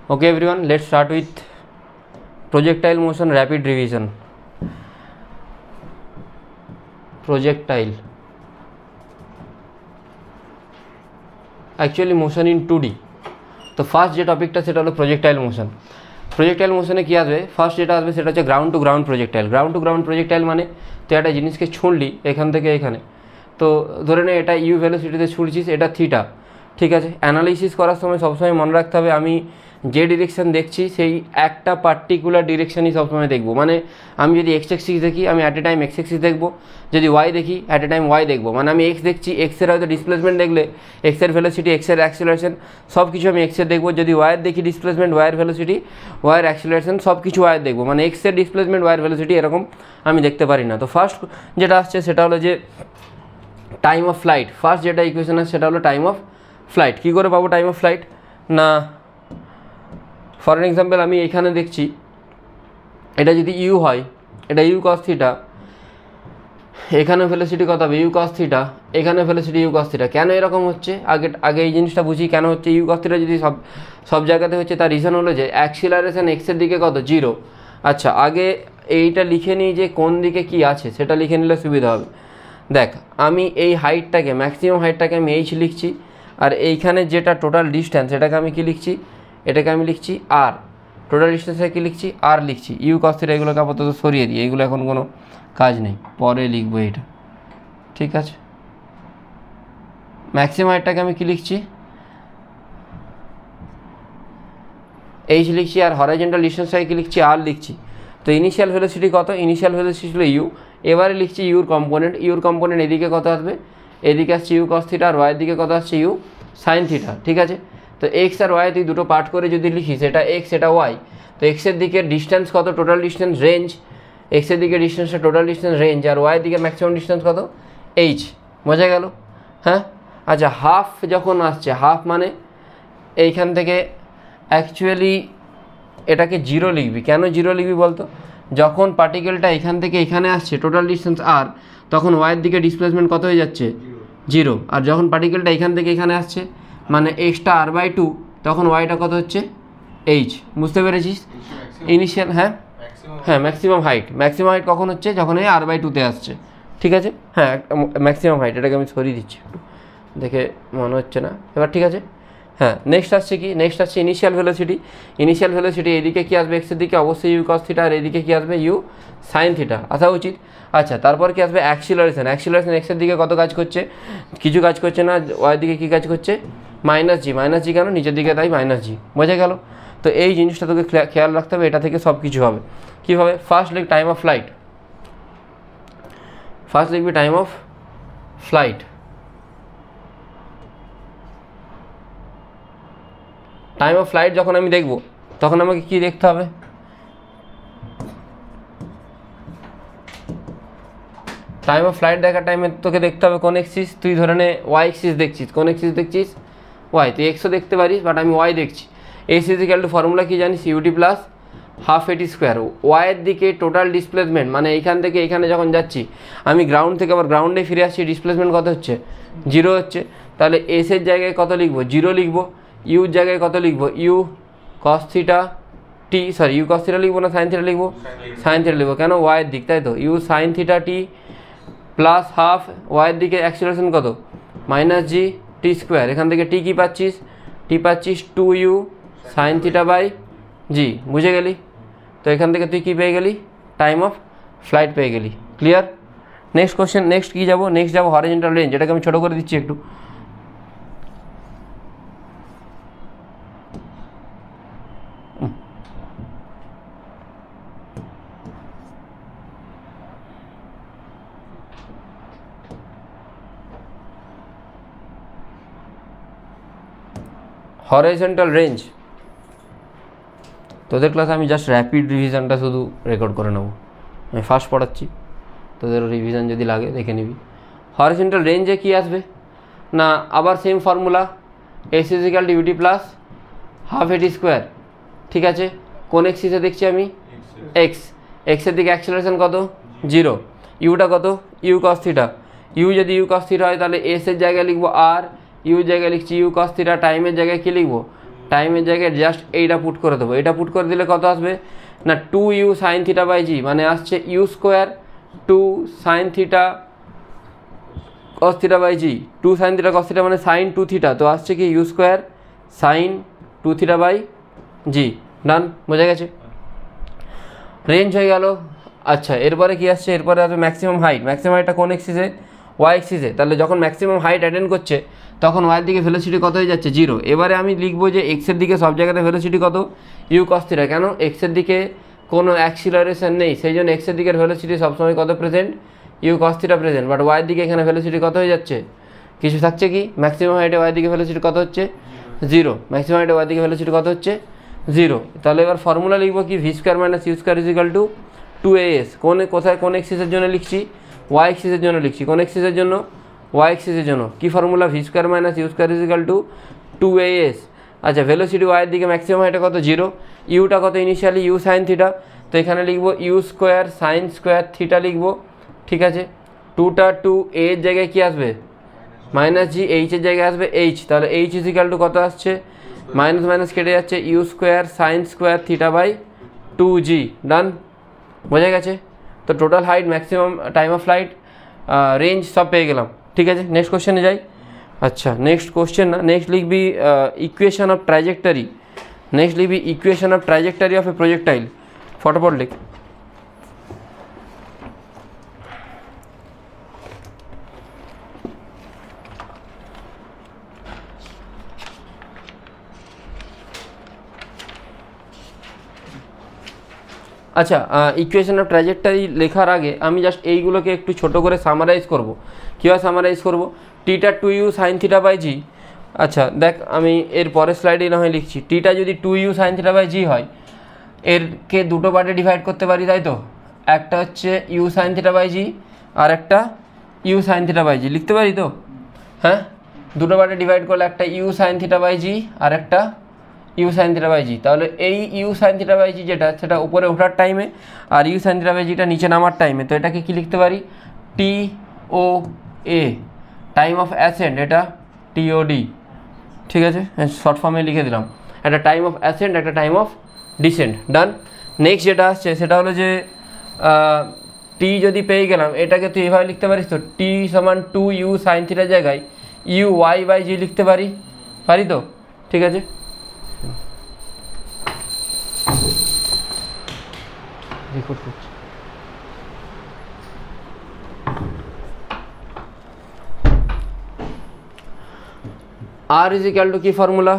Okay everyone, let's start with projectile motion rapid revision. Projectile, actually motion in 2D. তো first যে টপিকটা সেটা হলো প্রজেক্টাইল মোশন। প্রজেক্টাইল মোশনে কী আসবে, ফার্স্ট যেটা আসবে সেটা হচ্ছে ground to ground projectile. Ground to ground projectile মানে তো একটা জিনিসকে ছুঁড়লি এখান থেকে এখানে, তো ধরে নে এটা ইউ ভেলোসিটিতে ছুঁড়ছিস, এটা থিটা, ঠিক আছে। অ্যানালাইসিস করার সময় সবসময় মনে রাখতে হবে আমি যে ডিরেকশান দেখছি সেই একটা পার্টিকুলার ডিরেকশানই সবসময় দেখবো। মানে আমি যদি এক্স এক্সিস দেখি আমি at a time x axis দেখবো, যদি ওয়াই দেখি অ্যাট এ টাইম ওয়াই দেখবো। মানে আমি এক্স দেখছি, এক্সের হয়তো ডিসপ্লেসমেন্ট দেখলে এক্সের ভেলোসিটি, এক্সের অ্যাক্সিলারেশন সব কিছু আমি এক্সের দেখবো। যদি ওয়াইয়ের দেখি ডিসপ্লেসমেন্ট, ওয়াইয়ের ভেলোসিটি, ওয়াইয়ের অ্যাক্সিলারেশন সব কিছু ওয়াইয়ের দেখবো। মানে এক্সের ডিসপ্লেসমেন্ট, ওয়াইয়ের ভেলোসিটি এরকম আমি দেখতে পারি না। তো ফার্স্ট যেটা আসছে সেটা হলো যে টাইম অফ ফ্লাইট। ফার্স্ট যেটা ইকুয়েশন আছে সেটা হলো টাইম অফ ফ্লাইট। কী করে পাবো টাইম অফ ফ্লাইট? না, ফর এক্সাম্পল আমি এখানে দেখছি এটা যদি ইউ হয়, এটা ইউ কস থিটা, এখানে ভেলোসিটি কত হবে ইউ কস থিটা, এখানে ভেলোসিটি ইউ কস থিটা। কেন এরকম হচ্ছে আগে এই জিনিসটা বুঝি কেন হচ্ছে। ইউ কস থিটা যদি সব জায়গাতে হচ্ছে তার রিজন হলো যে অ্যাক্সিলারেশন এক্সের দিকে কত, 0। আচ্ছা, আগে এইটা লিখে নিই যে কোন দিকে কি আছে, সেটা লিখে নিলে সুবিধা হবে। দেখ, আমি এই হাইটটাকে, ম্যাক্সিমাম হাইটটাকে আমি এইচ লিখছি, আর এইখানে যেটা টোটাল ডিস্ট্যান্স এটাকে আমি কি লিখছি, এটাকে আমি লিখছি আর। টোটাল ডিস্টেন্সে কী লিখছি, আর লিখছি। ইউ কস থিটা এগুলোকে আপাতত সরিয়ে দিই, এগুলো এখন কোনো কাজ নেই, পরে লিখবো এটা, ঠিক আছে। ম্যাক্সিমাম হাইটটাকে আমি কী লিখছি, এইচ লিখছি, আর হরাইজন্টাল ডিস্টেন্সটাকে কী লিখছি, আর লিখছি। তো ইনিশিয়াল ভেলোসিটি কত, ইনিশিয়াল ভেলোসিটি ছিল ইউ। এবারে লিখছি ইউর কম্পোনেন্ট। ইউর কম্পোনেন্ট এদিকে কত আসবে, এদিকে আসছে ইউ কস থিটা, আর ওয়াইয়ের দিকে কত আসছে ইউ সাইন থিটা, ঠিক আছে। তো এক্স আর ওয়াই তুই দুটো পার্ট করে যদি লিখিস, এটা এক্স এটা ওয়াই, তো এক্সের দিকে ডিস্টেন্স কত, টোটাল ডিস্টেন্স রেঞ্জ, এক্সের দিকে ডিস্টেন্সটা টোটাল ডিস্টেন্স রেঞ্জ, আর ওয়াইয়ের দিকে ম্যাক্সিমাম ডিস্টেন্স কত, এইচ। বোঝা গেল? হ্যাঁ, আচ্ছা। হাফ যখন আসছে, হাফ মানে এইখান থেকে অ্যাকচুয়ালি এটাকে 0 লিখবি। কেন 0 লিখবি বলতো? যখন পার্টিকেলটা এখান থেকে এখানে আসছে টোটাল ডিস্টেন্স আর, তখন ওয়াইয়ের দিকে ডিসপ্লেসমেন্ট কত হয়ে যাচ্ছে, 0। আর যখন পার্টিকেলটা এখান থেকে এখানে আসছে মানে এক্সটা r/2, তখন ওয়াইটা কত হচ্ছে, এইচ। বুঝতে পেরেছিস? ইনিশিয়াল, হ্যাঁ ম্যাক্সিমাম হাইট কখন হচ্ছে, যখন এই r/2তে আসছে, ঠিক আছে। হ্যাঁ, ম্যাক্সিমাম হাইট, এটাকে আমি সরিয়ে দিচ্ছি একটু, দেখে মনে হচ্ছে না এবার, ঠিক আছে। হ্যাঁ, নেক্সট আসছে কি, নেক্সট আসছে ইনিশিয়াল ভেলোসিটি। ইনিশিয়াল ভেলোসিটি এদিকে কী আসবে, এক্সের দিকে অবশ্যই ইউ কস থিটা, আর এদিকে কী আসবে, ইউ সাইন থিটা আসা উচিত। আচ্ছা, তারপর কি আসবে, অ্যাক্সিলারেশন। অ্যাক্সিলারেশন এক্সের দিকে কত কাজ করছে, কিছু কাজ করছে না। ওয়াইয়ের দিকে কী কাজ করছে, -g। -g কেন, নিচের দিকে তাই -g। বোঝা গেল? তো এই জিনিসটা তোকে খেয়াল রাখতে হবে, এটা থেকে সব কিছু হবে। কীভাবে? ফার্স্ট লিখ টাইম অফ ফ্লাইট, ফার্স্ট লিখবি time of flight. Time of flight যখন আমি দেখব, তখন আমাকে কি দেখতে হবে, টাইম অফ ফ্লাইট দেখার টাইমে তোকে দেখতে হবে কোন এক্সিস। তুই ধরে নে ওয়াই এক্সিস দেখছিস, কোন এক্সিস দেখছিস, ওয়াই। তুই এক্সও দেখতে পারিস, বাট আমি ওয়াই দেখছি। এস ইজিক্যাল টু ফর্মুলা কি জানিস, UT plus half a t square. ওয়াইয়ের দিকে টোটাল ডিসপ্লেসমেন্ট, মানে এইখান থেকে এখানে যখন যাচ্ছি আমি গ্রাউন্ড থেকে আবার গ্রাউন্ডে ফিরে আসছি, ডিসপ্লেসমেন্ট কত হচ্ছে, 0 হচ্ছে। তাহলে এসের জায়গায় কত লিখবো, 0 লিখবো। ইউর জায়গায় কত লিখবো, u cos theta t, sorry u cos theta লিখবো না সাইন থিটা লিখবো, সাইন থিটা লিখবো। কেন, ওয়াইয়ের দিক, তাই তো। U sine theta t plus half, ওয়াইয়ের দিকে অ্যাক্সিলারেশন কত, -g টি স্কোয়ার। এখান থেকে টি কী পাচ্ছিস, টি পাচ্ছিস 2u সাইন থিটা বাই জি। বুঝে গেলি? তো এখান থেকে তুই কী পেয়ে গেলি, টাইম অফ ফ্লাইট পেয়ে গেলি। ক্লিয়ার? নেক্সট কোশ্চেন, নেক্সট কী যাবো, নেক্সট যাবো হরিজন্টাল রেঞ্জ। এটাকে আমি ছোটো করে দিচ্ছি একটু। হরাইজন্টাল রেঞ্জ, তোদের ক্লাসে আমি জাস্ট র্যাপিড রিভিশনটা শুধু রেকর্ড করে নেবো। আমি ফার্স্ট পড়াচ্ছি, তোদের রিভিশন যদি লাগে দেখে নিবি। হরাইজন্টাল রেঞ্জে কী আসবে না, আবার same formula, s is equal to u t plus half a t square, ঠিক আছে। কোন এক্সিসে দেখছি আমি, এক্স। এক্সের দিকে অ্যাক্সিলারেশন কত, 0। ইউটা কত, ইউ কস থিটা। ইউ যদি ইউ কস থিটা হয় তাহলে এসের জায়গায় লিখবো আর, ইউ জায়গায় লিখছি ইউ কস থিটা, টাইমের জায়গায় কী লিখবো, টাইমের জায়গায় জাস্ট এইটা পুট করে দেবো। এটা পুট করে দিলে কত আসবে না 2u sin theta by g, মানে আসছে u square 2 sin theta cos theta by g. 2 sin theta cos theta মানে sin 2 থিটা, তো আসছে কি u square sin 2 theta by g. Done, বোঝা গেছে? রেঞ্জ হয়ে গেল। আচ্ছা, এরপরে কি আসছে? এরপরে আসবে ম্যাক্সিমাম হাইট। ম্যাক্সিমাম হাইটটা কোন এক্সিসে? ওয়াই এক্সিসে। তাহলে যখন ম্যাক্সিমাম হাইট অ্যাটেন্ড করছে তখন ওয়াইয়ের দিকে ভেলোসিটি কত হয়ে যাচ্ছে? 0। এবারে আমি লিখবো যে এক্সের দিকে সব জায়গাতে ভেলোসিটি কত? U cos theta. কেন? এক্সের দিকে কোনো অ্যাক্সিলারেশন নেই, সেই জন্য এক্সের দিকের ভেলোসিটি সবসময় কত present? U cos theta present. But ওয়াইয়ের দিকে এখানে ভেলোসিটি কত হয়ে যাচ্ছে? কিছু থাকছে কি? ম্যাক্সিমাম হাইটে ওয়াইয়ের দিকে ভেলোসিটি কত হচ্ছে? 0। ম্যাক্সিমাম হাইটে ওয়াইয়ের দিকে ভেলোসিটি কত হচ্ছে? 0। তাহলে এবার ফর্মুলা লিখবো কি? V square minus u square is equal to 2as। কোথায় কোন এক্সিসের জন্য লিখছি? ওয়াই এক্সিসের জন্য লিখছি। কোন এক্সিসের জন্য? ওয়াই এক্সিসের জন্য। কি formula? V square minus u square is equal to 2as। আচ্ছা, ভেলোসিটি ওয়াইয়ের দিকে ম্যাক্সিমাম হাইটে কত? 0। ইউটা কত ইনিশিয়ালি? You sine theta. তো এখানে লিখবো u square sine square theta লিখবো, ঠিক আছে। 2টা 2 এর জায়গায় কি আসবে? মাইনাস জি। এইচের জায়গায় আসবে এইচ। তাহলে এইচ ইজ ইকাল টু কত আসছে? মাইনাস মাইনাস কেটে যাচ্ছে, u square sine square theta by 2g। Done, বোঝা গেছে? তো total height, maximum time of flight, range সব পেয়ে গেলাম, ঠিক আছে। নেক্সট কোশ্চেনে যাই। আচ্ছা, নেক্সট কোশ্চেন না, নেক্সট লিখবি ইকুয়েশন অফ ট্রাজেক্টরি। নেক্সট লিখবি equation of trajectory of a projectile. ফটোফট লিখ। আচ্ছা, ইকুয়েশন অফ ট্র্যাজেক্টরি লেখার আগে আমি জাস্ট এইগুলোকে একটু ছোট করে সামারাইজ করব। কীভাবে সামারাইজ করব? টিটা 2u সাইন থিটা বাই জি। আচ্ছা দেখ, আমি এর পরের স্লাইডেই না হয় লিখছি। টিটা যদি 2u সাইন থিটা বাই জি হয়, এরকে দুটো পার্টে ডিভাইড করতে পারি, তাই তো? একটা হচ্ছে u sine theta by g, আর একটা u sine theta by g. লিখতে পারি তো? হ্যাঁ, দুটো পার্টে ডিভাইড করলে একটা u sine theta by g আর একটা u sine theta by g. তাহলে এই u sine theta by g যেটা, সেটা উপরে ওঠার টাইমে, আর ইউ সাইন থিটা বাই জিটা নিচে নামার টাইমে। তো এটাকে কি লিখতে পারি? T O A, time of ascent, এটা টিওডি, ঠিক আছে। শর্ট ফর্মে লিখে দিলাম, একটা টাইম অফ অ্যাসেন্ট, একটা time of descent. Done. Next যেটা আসছে সেটা হলো যে টি যদি পেয়ে গেলাম, এটাকে তুই এভাবে লিখতে পারিস তো, টি সমান 2u সাইন থিটার জায়গায় ইউ ওয়াই বাই জি লিখতে পারি, পারি তো? ঠিক আছে। রেকর্ড করছি। আর ইজ ইকাল টু কি formula?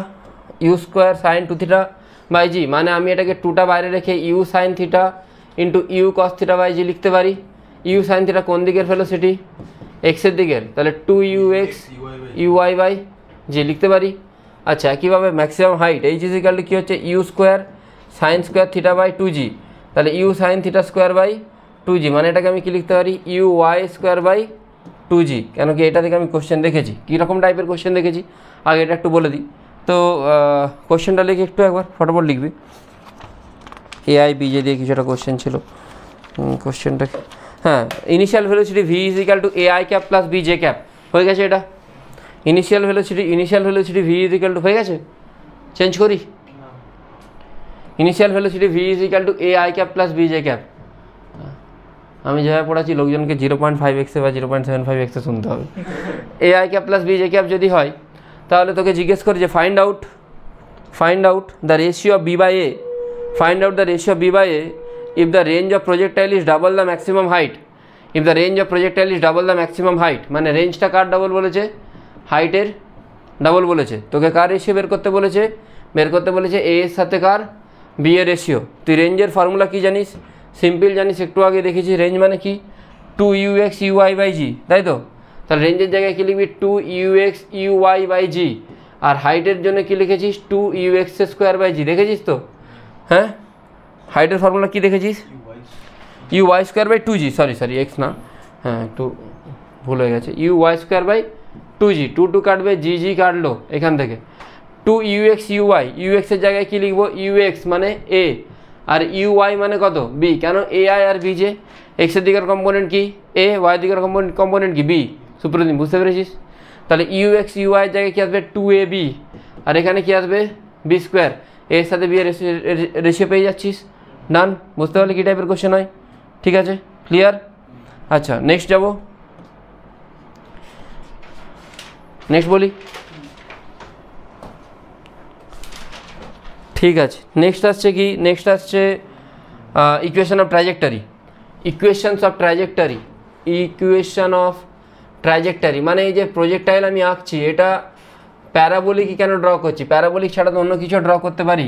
U square sine 2 theta by g, মানে আমি এটাকে 2টা বাইরে রেখে u sine theta into u cos theta by g লিখতে পারি। ইউ সাইন থিটা কোন দিকের ভেলোসিটি? এক্সের দিকের, তাহলে 2ux you Y by g লিখতে পারি। আচ্ছা, একইভাবে maximum height H is equal to কী হচ্ছে? U square sine square theta by 2g। তাহলে u sine theta square by 2g, মানে এটাকে আমি কি লিখতে পারি? U y square by 2g। কেন কি এটা থেকে আমি কোশ্চেন দেখেছি, কীরকম টাইপের কোশ্চেন দেখেছি আগে এটা একটু বলে দিই। তো কোশ্চেনটা লিখে একটু একবার ফটাফট লিখবি। এআই বিজে দিয়ে কিছু একটা কোশ্চেন ছিল কোশ্চেনটা। হ্যাঁ, initial velocity v is equal to a i cap plus b j cap. হয়ে গেছে এটা initial velocity v is equal to, হয়ে গেছে? চেঞ্জ করি। Initial velocity v is equal to a i cap plus b j cap. আমি যেভাবে পড়াচ্ছি লোকজনকে 0.5x বা 0.75x শুনতে হবে। A i cap plus b j cap যদি হয়, তাহলে তোকে জিজ্ঞেস করি যে find out the ratio of b by A. Find out the ratio of b by a if the range of projectile is double the maximum height. If the range of projectile is double the maximum height, মানে রেঞ্জটা কার double বলেছে? হাইটের double বলেছে। তোকে কার ratio বের করতে বলেছে? বের করতে বলেছে এ এর সাথে কার? বি এর রেশিও। তুই রেঞ্জের ফর্মুলা কি জানিস? সিম্পল জানিস, একটু আগে দেখেছি। রেঞ্জ মানে কি? 2ux uy বাই জি, তাই তো? তাহলে রেঞ্জের জায়গায় কি লিখবি? 2ux uy by g. আর হাইটের জন্য কি লিখেছিস? 2ux স্কোয়ার বাই জি। দেখেছিস তো? হ্যাঁ, হাইটের ফর্মুলা কি দেখেছিস? U y square by 2g, sorry x না, হ্যাঁ একটু ভুল হয়ে গেছে। You y square by 2g, 2 কাটবে, জি কাটলো এখান থেকে। 2ux uy, ইউএক্সের জায়গায় কি লিখবো? ইউএক্স মানে এ, আর ইউওয়াই মানে কত? বি। কেন? এ আই আর বি জে। এক্সের দিকের কম্পোনেন্ট কি? এ, ওয়াই দিকের কম্পোনেন্ট কি? বি। সুপ্রদীপ বুঝতে পেরেছিস? তাহলে ইউএক্স ইউওয়াইয়ের জায়গায় কী আসবে? 2ab, আর এখানে কি আসবে? বি স্কোয়ার, এর সাথে বি এর রেশিও পেয়ে যাচ্ছিস। ডান, বুঝতে পারলে কী টাইপের কোশ্চেন হয়। ঠিক আছে, ক্লিয়ার। আচ্ছা নেক্সট যাব, নেক্সট বলি। ঠিক আছে, নেক্সট আসছে কি, নেক্সট আসছে equation of trajectory. Equations of trajectory, equation of trajectory মানে এই যে প্রজেক্টাইল আমি আঁকছি এটা প্যারাবোলিকই কেন ড্র করছি, প্যারাবোলিক ছাড়া তো অন্য কিছু ড্র করতে পারি,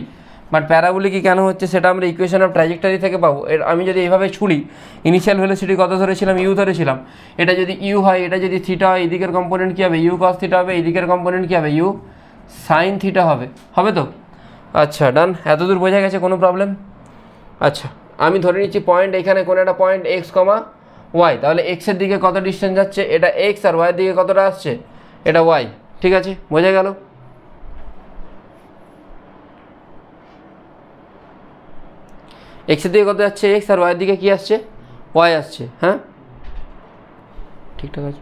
বাট প্যারাবোলিকই কেন হচ্ছে সেটা আমরা ইকুয়েশন অফ ট্র্যাজেক্টরি থেকে পাবো। আমি যদি এইভাবে ছুড়ি, ইনিশিয়াল ভেলোসিটি কত ধরেছিলাম, ইউ ধরেছিলাম, এটা যদি ইউ হয়, এটা যদি থিটা হয়, এদিকের কম্পোনেন্ট কী হবে, ইউ কস থিটা হবে, এদিকের কম্পোনেন্ট কী হবে, ইউ সাইন থিটা হবে, হবে তো। আচ্ছা ডান, এতদূর বোঝা গেছে, কোনো প্রবলেম। আচ্ছা আমি ধরে নিচ্ছি পয়েন্ট এখানে কোনো একটা পয়েন্ট এক্স কমা ওয়াই, তাহলে এক্সের দিকে কত ডিস্টেন্স যাচ্ছে, এটা এক্স, আর ওয়াইয়ের দিকে কতটা আসছে, এটা ওয়াই। ঠিক আছে, বোঝা গেল। এক্সের দিকে কত যাচ্ছে এক্স, আর ওয়াইয়ের দিকে কী আসছে, ওয়াই আসছে। হ্যাঁ ঠিকঠাক আছে।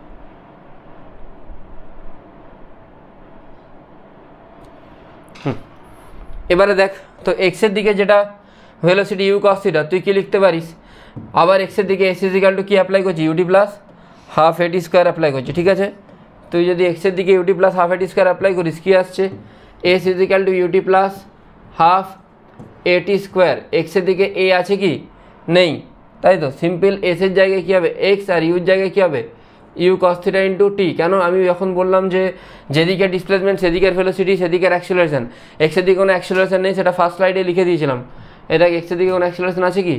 এবারে দেখ তো এক্সের দিকে যেটা ভেলোসিটি ইউ কস থিটা, তুই কি লিখতে পারিস, আবার এক্সের দিকে এস ইজিক্যাল টু কি অ্যাপ্লাই করছি, u t plus half a t square apply করছি। ঠিক আছে, তুই যদি এক্সের দিকে u t plus half a t square apply করিস, কী আসছে, s is equal to u t plus half a t square. এক্সের দিকে এ আছে কি, নেই, তাই তো, সিম্পল এসের জায়গায় কী হবে এক্স, আর ইউর জায়গায় কী হবে you cos theta into T. কেন, আমি যখন বললাম যে যেদিকে ডিসপ্লেসমেন্ট সেদিকের ভেলোসিটি সেদিকের অ্যাক্সেলারেশন, এক্সের দিকে কোনো অ্যাক্সেলারেশন নেই, সেটা ফার্স্ট স্লাইডে লিখে দিয়েছিলাম। এটা এক্সের দিকে কোনো অ্যাক্সেলারেশন আছে কি,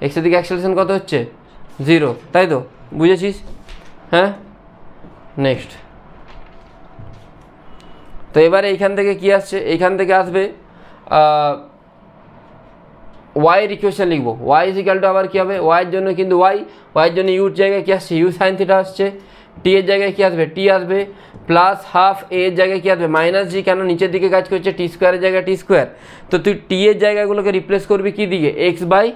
এক্সের দিকে অ্যাক্সেলারেশন কত হচ্ছে, 0, তাই তো, বুঝেছিস। হ্যাঁ নেক্সট, তো এবারে এইখান থেকে কি আসছে, এইখান থেকে আসবে ওয়াইয়ের ইকুয়েশন লিখবো, ওয়াই ইজিক্যাল টু আবার কী হবে, ওয়াইয়ের জন্য কিন্তু ওয়াইয়ের জন্য ইউর জায়গায় কী আসছে, ইউ সাইন থিটা আসছে, টি এর জায়গায় কী আসবে, টি আসবে, প্লাস হাফ এর জায়গায় কী আসবে, মাইনাস জি, কেন নিচের দিকে কাজ করছে, টি স্কোয়ারের জায়গায় টি স্কোয়ার, তো তুই টি এর জায়গাগুলোকে রিপ্লেস করবি কী দিয়ে, x by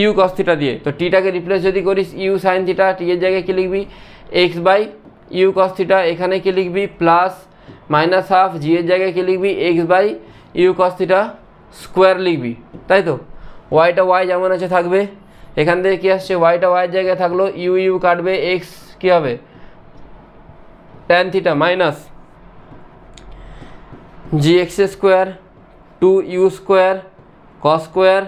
u cos theta দিয়ে। তো টিটাকে রিপ্লেস যদি করিস ইউ সাইন থিটা, টি এর জায়গায় কী লিখবি, x by u cos theta, এখানে কী লিখবি, প্লাস মাইনাস হাফ, জি এর জায়গায় কী লিখবি, x by u cos theta square লিখবি, তাই তো। ওয়াইটা ওয়াই যেমন আছে থাকবে, এখান থেকে কী আসছে, ওয়াইটা ওয়াইয়ের জায়গায় থাকলো, ইউ ইউ কাটবে, এক্স কী হবে tan theta minus g x square 2u square cos square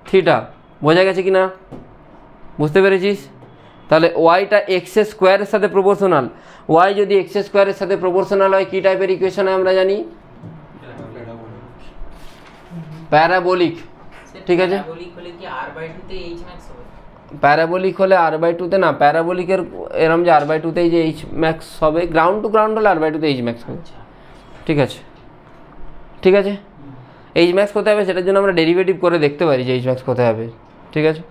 theta. বোঝা গেছে কি না, বুঝতে পেরেছিস। তাহলে ওয়াইটা এক্স স্কোয়ারের সাথে প্রপোর্শনাল, ওয়াই যদি এক্স স্কোয়ারের সাথে প্রপোর্শনাল হয় কী টাইপের ইকুয়েশন আমরা জানি, প্যারাবোলিক। ঠিক আছে, প্যারাবোলিক হলে r/2-তে না, প্যারাবোলিকের এরম যে r/2-তেই যে এইচ ম্যাক্স হবে, গ্রাউন্ড টু গ্রাউন্ড হলে r/2-তে এইচ ম্যাক্স হবে। ঠিক আছে, ঠিক আছে, এইচ ম্যাক্স কোথায় হবে সেটার জন্য আমরা ডেরিভেটিভ করে দেখতে পারি যে এইচ ম্যাক্স কোথায় হবে। ঠিক আছে,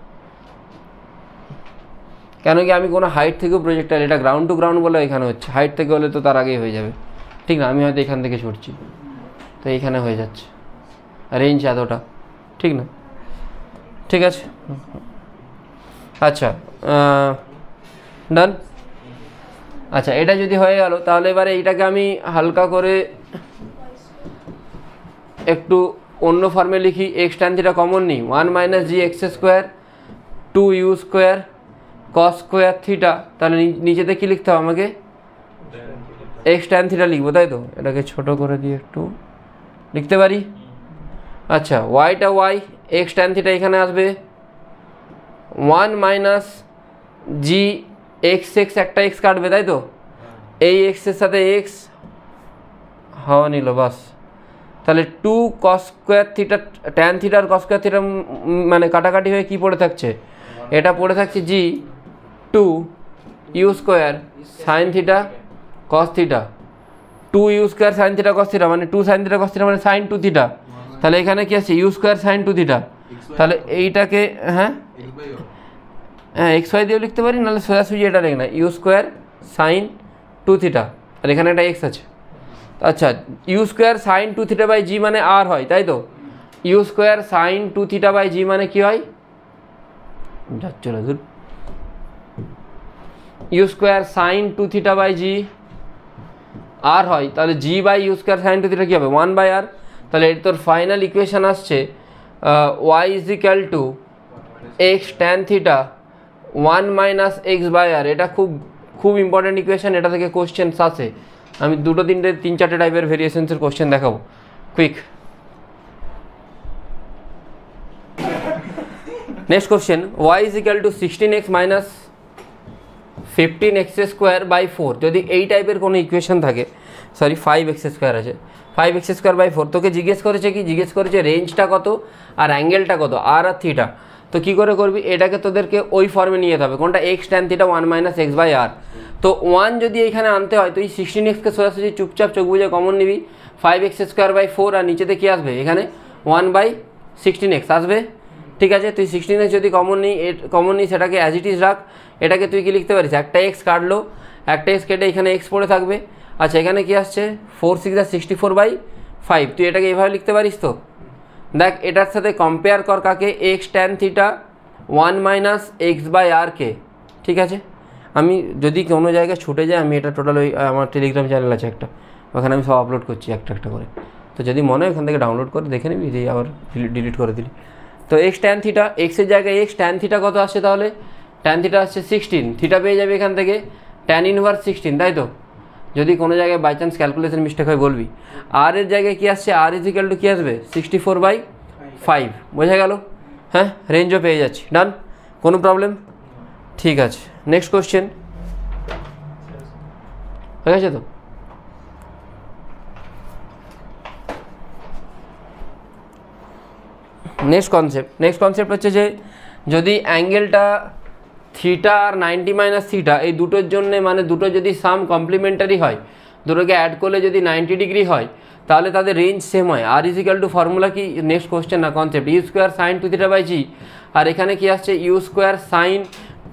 কেন কি আমি কোনো হাইট থেকেও প্রজেক্টাইল, এটা গ্রাউন্ড টু গ্রাউন্ড বলে এখানে হচ্ছে, হাইট থেকে হলে তো তার আগেই হয়ে যাবে। ঠিক না, আমি হয়তো এখান থেকে ছুটছি তো এইখানে হয়ে যাচ্ছে, রেঞ্জ এতটা, ঠিক না। ঠিক আছে, আচ্ছা ডান। আচ্ছা এটা যদি হয়ে গেল তাহলে এবারে এইটাকে আমি হালকা করে একটু অন্য ফর্মে লিখি, এক্স ট্যান থিটা কমন নিই, 1 minus g x square 2u square cos square theta. তাহলে নিচেতে কী লিখতে হবে আমাকে, এক্স ট্যান থিটা লিখবো, তাই তো। এটাকে ছোট করে দিয়ে একটু লিখতে পারি। আচ্ছা ওয়াইটা ওয়াই, এক্স ট্যান থিটা এখানে আসবে 1 মাইনাস জি এক্স এক্স, একটা এক্স কাটবে, তাই তো, এই এক্সের সাথে এক্স হওয়া নিল বাস। তাহলে 2 cos square theta, tan theta আর কস স্কোয়ার থিটা মানে কাটাকাটি হয়ে কী পড়ে থাকছে, এটা পড়ে থাকছে g 2 u square sine theta cos theta, 2 u square sine theta cos theta মানে 2 সাইন থিটা কস থিটা মানে সাইন 2 থিটা। তাহলে এখানে কি আছে, ইউ স্কোয়ার সাইন 2 থিটা। তাহলে এইটাকে হ্যাঁ এক্স ওয়াই দিয়েও লিখতে পারি, নাহলে সোজাসুজি এটা লিখ না, ইউ স্কোয়ার সাইন 2 থিটা, আর এখানে একটা এক্স আছে। আচ্ছা u square sine 2 theta by g মানে আর হয়, তাই তো। U square sine 2 theta by g মানে কি হয়, যাচ্ছে না দূর, u square sine 2 theta by g R হয়। তাহলে g by u square sine 2 theta কী হবে, 1/r। তাহলে এর তোর ফাইনাল ইকুয়েশান আসছে y is equal to x tan theta 1 minus x by R. এটা খুব ইম্পর্টেন্ট ইকুয়েশান, এটা থেকে কোশ্চেন্স আসে। আমি দুটো তিনটে 3-4টে টাইপের ভেরিয়েশনসের কোশ্চেন দেখাবো quick. Next question, y is equal to 16x minus 15x square by 4। যদি এই টাইপের কোনো ইকুয়েশন থাকে, সরি 5x স্কোয়ার আছে, 5x স্কোয়ার বাই 4, তোকে জিজ্ঞেস করেছে কি, জিজ্ঞেস করেছে রেঞ্জটা কত আর অ্যাঙ্গেলটা কত, আর থিটা। তো কী করে করবি, এটাকে তোদেরকে ওই ফর্মে নিয়ে যেতে হবে, কোনটা x tan theta 1 minus x by R. তো 1 যদি এখানে আনতে হয়, তো এই 16xকে সোজাসুজি চুপচাপ চোখ বুঝে কমন নিবি, 5x স্কোয়ার বাই 4, আর নিচেতে কী আসবে, এখানে 1 বাই 16x আসবে। ঠিক আছে, তুই 16x যদি কমন নিই সেটাকে অ্যাজ ইট ইজ রাখ। এটাকে তুই কি লিখতে পারিস, একটা এক্স কাটলো, একটা এক্স কেটে এখানে এক্স পড়ে থাকবে। আচ্ছা, এখানে কি আসছে 4 6 64 বাই 5, তুই এটাকে এইভাবে লিখতে পারিস। তো দেখ এটার সাথে কম্পেয়ার কর কাকে, x tan theta 1 minus x by R কে। ঠিক আছে, আমি যদি কোনো জায়গায় ছুটে যায়, আমি এটা টোটাল ওই আমার টেলিগ্রাম চ্যানেল আছে একটা, ওখানে আমি সব আপলোড করছি একটা একটা করে। তো যদি মনে হয় ওখান থেকে ডাউনলোড করে দেখে নিবি, দিয়ে আবার ডিলিট করে দিলি। তো এক্স ট্যান থিটা, এক্সের জায়গায় এক্স, ট্যান থিটা কত আসছে, তাহলে ট্যান থিটা আসছে 16, থিটা পেয়ে যাবে এখান থেকে ট্যান ইনভার্স 16, তাই তো। যদি কোনো জায়গায় বাই চান্স ক্যালকুলেশন মিস্টেক হয় বলবি। আর এর জায়গায় কী আসছে, আর ইজ ইকাল টু কী আসবে 64 বাই 5, বোঝা গেল। হ্যাঁ, রেঞ্জও পেয়ে যাচ্ছি, ডান, কোনো প্রবলেম। ঠিক আছে, নেক্সট কোশ্চেন হয়ে গেছে তো। নেক্সট কনসেপ্ট হচ্ছে যে যদি অ্যাঙ্গেলটা থিটা আর 90 মাইনাস থিটা এই দুটোর জন্যে, মানে দুটো যদি সাম কমপ্লিমেন্টারি হয়, দুটোকে অ্যাড করলে যদি 90 ডিগ্রি হয়, তাহলে তাদের রেঞ্জ সেম হয়। R is equal to formula কি, নেক্সট কোশ্চেন না concept, u square sine 2 theta by g. আর এখানে কি আসছে, ইউ স্কোয়ার সাইন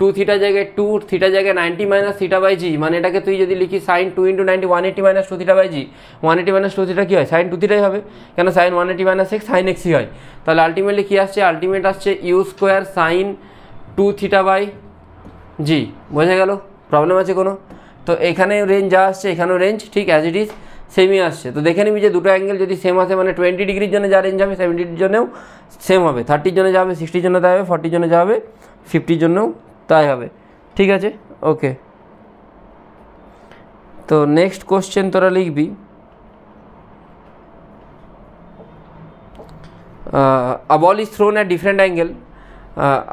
2 থিটা জায়গায় 2 থিটা জায়গায় 90 মাইনাস থিটা বাই জি। মানে এটাকে তুই যদি লিখি sine 2 × 90 180 minus 2 theta by g, 180 minus 2 theta কী হয়, সাইন 2 থিটাই হবে, কেন সাইন 180 মাইনাস এক্স সাইন এক্সই হয়। তাহলে আলটিমেটলি কী আসছে, আলটিমেট আসছে u square sine 2 theta by g. বোঝা গেল, প্রবলেম আছে কোনো? তো এখানে রেঞ্জ যা আসছে এখানেও রেঞ্জ ঠিক অ্যাজ ইট ইজ সেমই আসছে। তো দেখে নিবি যে দুটো অ্যাঙ্গেল যদি সেম আসে, মানে 20 ডিগ্রির জন্য যা রেঞ্জ হবে 70 জন্যও সেম হবে, 30 জন্য যা হবে 60 জন্য তাই হবে, 40 জন্য যা হবে 50 জন্যও তাই হবে। ঠিক আছে, ওকে। তো নেক্সট কোশ্চেন তোরা লিখবি, a ball is thrown at different angle।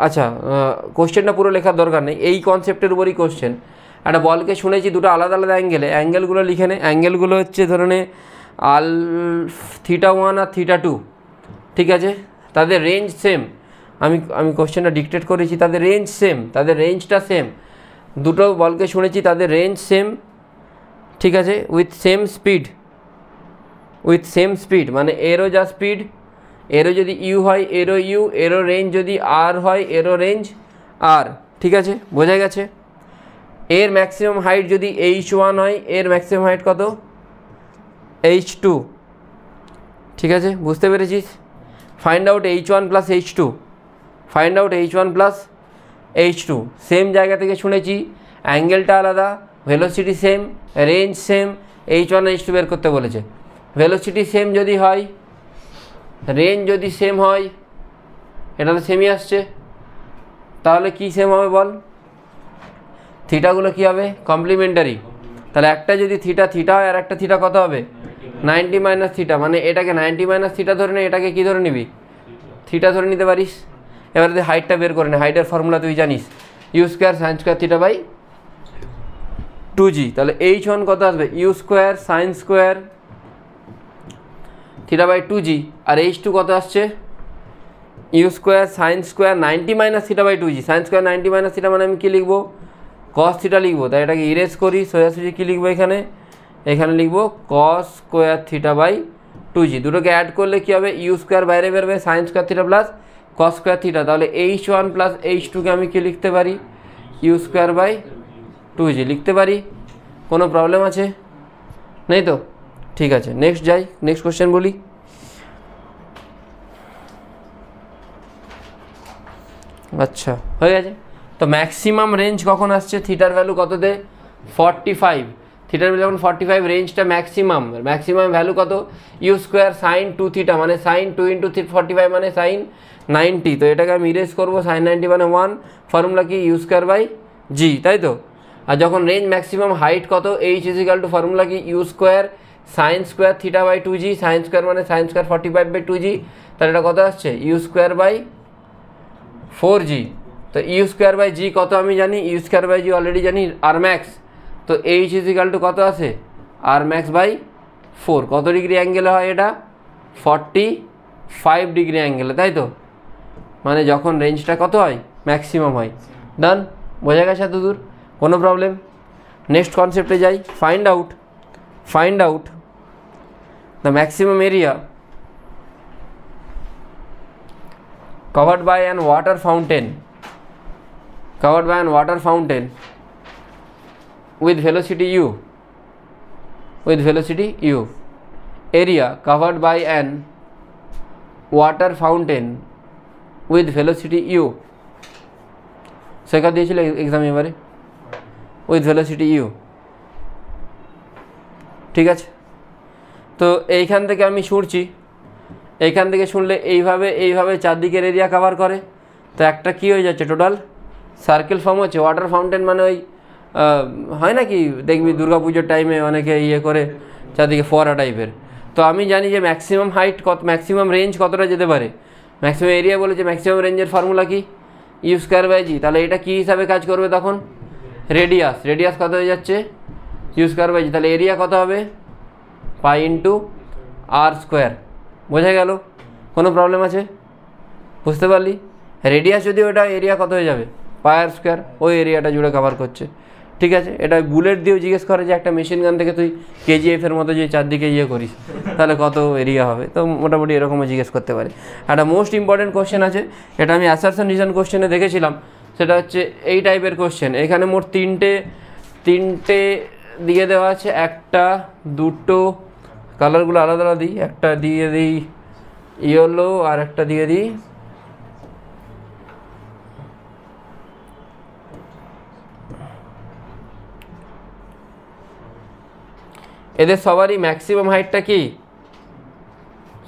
আচ্ছা, কোশ্চেনটা পুরো লেখার দরকার নেই, এই কনসেপ্টের উপরই কোশ্চেন। একটা বলকে শুনেছি দুটো আলাদা আলাদা অ্যাঙ্গেলে, অ্যাঙ্গেলগুলো লিখে নে। অ্যাঙ্গেলগুলো হচ্ছে ধরনে থিটা 1 আর থিটা 2, ঠিক আছে, তাদের রেঞ্জ সেম। আমি কোশ্চেনটা ডিকটেট করেছি, তাদের রেঞ্জ সেম, তাদের রেঞ্জটা সেম। দুটো বলকে শুনেছি তাদের রেঞ্জ সেম, ঠিক আছে, উইথ সেম স্পিড, মানে এরও যা স্পিড, এরও যদি ইউ হয় এরও ইউ, এরও রেঞ্জ যদি আর হয় এরও রেঞ্জ আর। ঠিক আছে, বোঝা গেছে। এর ম্যাক্সিমাম হাইট যদি h1 হয়, এর ম্যাক্সিমাম হাইট কত, h2। ঠিক আছে, বুঝতে পেরেছিস। Find out h1 plus h2, find out h1 plus h2। Same জায়গা থেকে শুনেছি, অ্যাঙ্গেলটা আলাদা, velocity same, range same, h1 h2 বের করতে বলেছে। ভেলোসিটি সেম যদি হয়, রেঞ্জ যদি সেম হয়, এটা তো সেমই আসছে, তাহলে কি সেম হবে বল, থিটাগুলো কী হবে, কমপ্লিমেন্টারি। তাহলে একটা যদি থিটা হয় আর একটা থিটা কত হবে, 90 মাইনাস থিটা, মানে এটাকে 90 মাইনাস থিটা ধরে নে, এটাকে কী ধরে নিবি, থিটা ধরে নিতে পারিস। এবার যদি হাইটটা বের করে নে, হাইটের ফর্মুলা তুই জানিস, u square sine square theta by 2g। তাহলে h1 কত আসবে, u square sine square theta by 2g, আর h2 কত আসছে, u square sine square 90 minus theta by 2g। Sine square 90 minus theta মানে আমি কী লিখবো, কস থিটা লিখবো। তাই এটাকে ইরেজ করি, সোজাসুজি কী লিখবো, এখানে লিখবো কস স্কোয়ার থিটা বাই 2g। দুটোকে অ্যাড করলে কী হবে, ইউ স্কোয়ার বাইরে বেরোবে, sign square theta plus cos square theta. তাহলে h1 প্লাস h2কে আমি কী লিখতে পারি, ইউ স্কোয়ার বাই 2g লিখতে পারি। কোনো প্রবলেম আছে নেই তো? ঠিক আছে, নেক্সট যাই, নেক্সট কোশ্চেন বলি। আচ্ছা, হয়ে গেছে। তো ম্যাক্সিমাম রেঞ্জ কখন আসছে, থিটার ভ্যালু কততে, 45। থিটার ভ্যালু যখন 45, রেঞ্জটা ম্যাক্সিমাম ভ্যালু কত, ইউ স্কোয়ার সাইন 2 থিটা মানে সাইন 2 ইন্টু 45 মানে সাইন 90। তো এটাকে আমি ইরেজ করবো, সাইন 90 মানে 1, ফর্মুলা কি ইউ স্কোয়ার বাই জি, তাই তো। আর যখন রেঞ্জ ম্যাক্সিমাম, হাইট কত, এইচ ইজিক্যাল টু ফর্মুলা কি u square sine square theta by 2g, sine square মানে সাইন স্কোয়ার 45 বাই 2g, তাহলে এটা কত আসছে ইউ স্কোয়ার বাই 4g। তো ইউ স্কোয়ার বাই জি কত আমি জানি, u square by g already জানি আর ম্যাক্স। তো এইচ ইজিক্যাল টু কত আছে আর ম্যাক্স বাই 4। কত ডিগ্রি অ্যাঙ্গেলে হয় এটা, 45 ডিগ্রি অ্যাঙ্গেলে, তাই তো। মানে যখন রেঞ্জটা কত হয়, ম্যাক্সিমাম হয়। ডান, বোঝা গেছে এত দূর, কোনো প্রবলেম। নেক্সট কনসেপ্টে যাই। Find out the maximum area covered by an water fountain with velocity u, area covered by an water fountain with velocity u, সেটা দিয়েছিল এক্সাম এবারে, উইথ ভেলোসিটি ইউ, ঠিক আছে। তো এইখান থেকে আমি ছুঁড়ছি, এইখান থেকে শুনলে এইভাবে চারদিকের এরিয়া কভার করে। তো একটা কী হয়ে যাচ্ছে, টোটাল সার্কেল ফর্ম হচ্ছে। ওয়াটার ফাউন্টেন মানে ওই হয় না কি, দেখবি দুর্গা পুজোর টাইমে অনেকে ইয়ে করে চারদিকে ফোয়ারা টাইপের। তো আমি জানি যে ম্যাক্সিমাম হাইট কত, ম্যাক্সিমাম রেঞ্জ কতটা যেতে পারে, ম্যাক্সিমাম এরিয়া বলেছে, ম্যাক্সিমাম রেঞ্জের ফর্মুলা কি ইউ স্কোয়ার বাই জি। তাহলে এটা কী হিসাবে কাজ করবে তখন, রেডিয়াস কত হয়ে যাচ্ছে ইউ স্কোয়ার বাই জি। তাহলে এরিয়া কত হবে, পাই ইন্টু আর স্কোয়ার। বোঝা গেল, কোনো প্রবলেম আছে, বুঝতে পারলি। রেডিয়াস যদি ওটা, এরিয়া কত হয়ে যাবে, পাই আর স্কোয়ার, ওই এরিয়াটা জুড়ে কভার করছে, ঠিক আছে। এটা বুলেট দিয়েও জিজ্ঞেস করে যে একটা মেশিন গান থেকে তুই কেজিএফের মতো যে চারদিকে ইয়ে করিস তাহলে কত এরিয়া হবে। তো মোটামুটি এরকমও জিজ্ঞেস করতে পারে। একটা মোস্ট ইম্পর্টেন্ট কোশ্চেন আছে, এটা আমি অ্যাসারশন রিজন কোশ্চেনে দেখেছিলাম, সেটা হচ্ছে এই টাইপের কোশ্চেন। এখানে মোট তিনটে দিয়ে দেওয়া আছে, একটা দুটো, কালারগুলো আলাদা আলাদা দিই, একটা দিয়ে দিই ইয়েলো আর একটা দিয়ে দিই এদের সবারই ম্যাক্সিমাম হাইটটা কি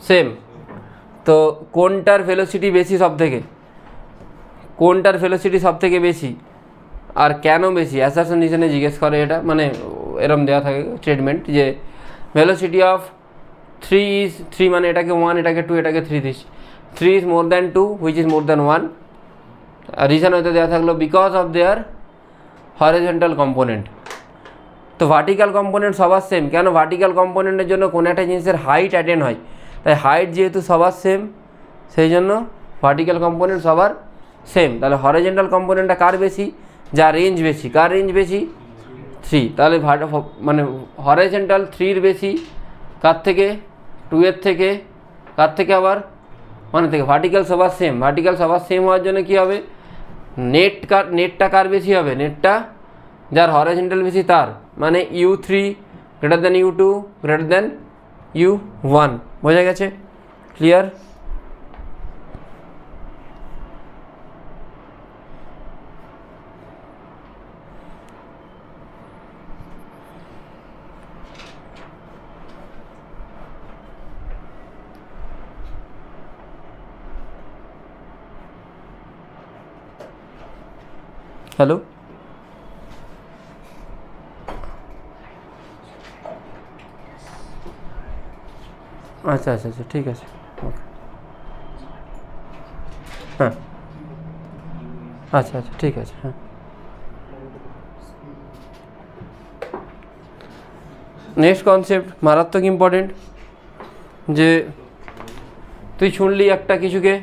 সেম। তো কোনটার ভেলোসিটি বেশি সব থেকে বেশি আর কেন বেশি, অ্যাসারশন রিজনে জিজ্ঞেস করে। এটা মানে এরম দেওয়া থাকে স্টেটমেন্ট যে ভেলোসিটি অফ 3 মানে এটাকে 1, এটাকে 2, এটাকে 3 this, 3 is more than 2 which is more than 1। Reason হয়তো দেওয়া থাকলো because of their horizontal component. তো ভার্টিক্যাল কম্পোনেন্ট সবার সেম, কেন ভার্টিক্যাল কম্পোনেন্টের জন্য কোনো একটা জিনিসের হাইট অ্যাটেন্ড হয়, তাই হাইট যেহেতু সবার সেম সেই জন্য ভার্টিক্যাল কম্পোনেন্ট সবার সেম। তাহলে হরিজন্টাল কম্পোনেন্টটা কার বেশি, যার রেঞ্জ বেশি, কার রেঞ্জ বেশি 3, তাহলে মানে হরিজন্টাল 3 বেশি কার থেকে, 2 এর থেকে, কার থেকে আবার 1 থেকে। ভার্টিক্যাল সবার সেম হওয়ার জন্য কী হবে, নেটটা কার বেশি হবে, নেটটা যার হরিজন্টাল বেশি তার, মানে u3 greater than u2 greater than u1। বোঝা গেছে, ক্লিয়ার। হ্যালো, আচ্ছা, ঠিক আছে, ওকে, হ্যাঁ, আচ্ছা, ঠিক আছে, হ্যাঁ। নেক্সট কনসেপ্ট মারাত্মক ইম্পর্টেন্ট, যে তুই ছুঁড়লি একটা কিছুকে,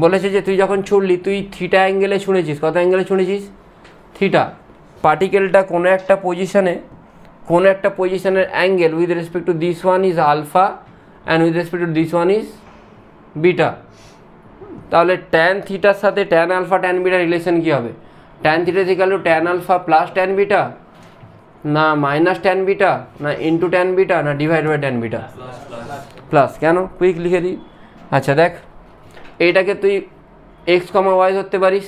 বলেছে যে তুই যখন ছুঁড়লি তুই থিটা অ্যাঙ্গেলে ছুঁড়েছিস, কত অ্যাঙ্গেলে ছুঁড়েছিস, থিটা। পার্টিকেলটা কোনো একটা পজিশনের angle with respect to this one is alpha and with respect to this one is beta. তাহলে ট্যান থিটার সাথে tan alpha tan beta relation কী হবে, tan theta equal to tan alpha plus tan beta, না minus tan beta, না into tan beta, না divide by tan beta, plus. কেন, quick লিখে দিই। আচ্ছা দেখ, এইটাকে তুই x, y ধরতে পারিস,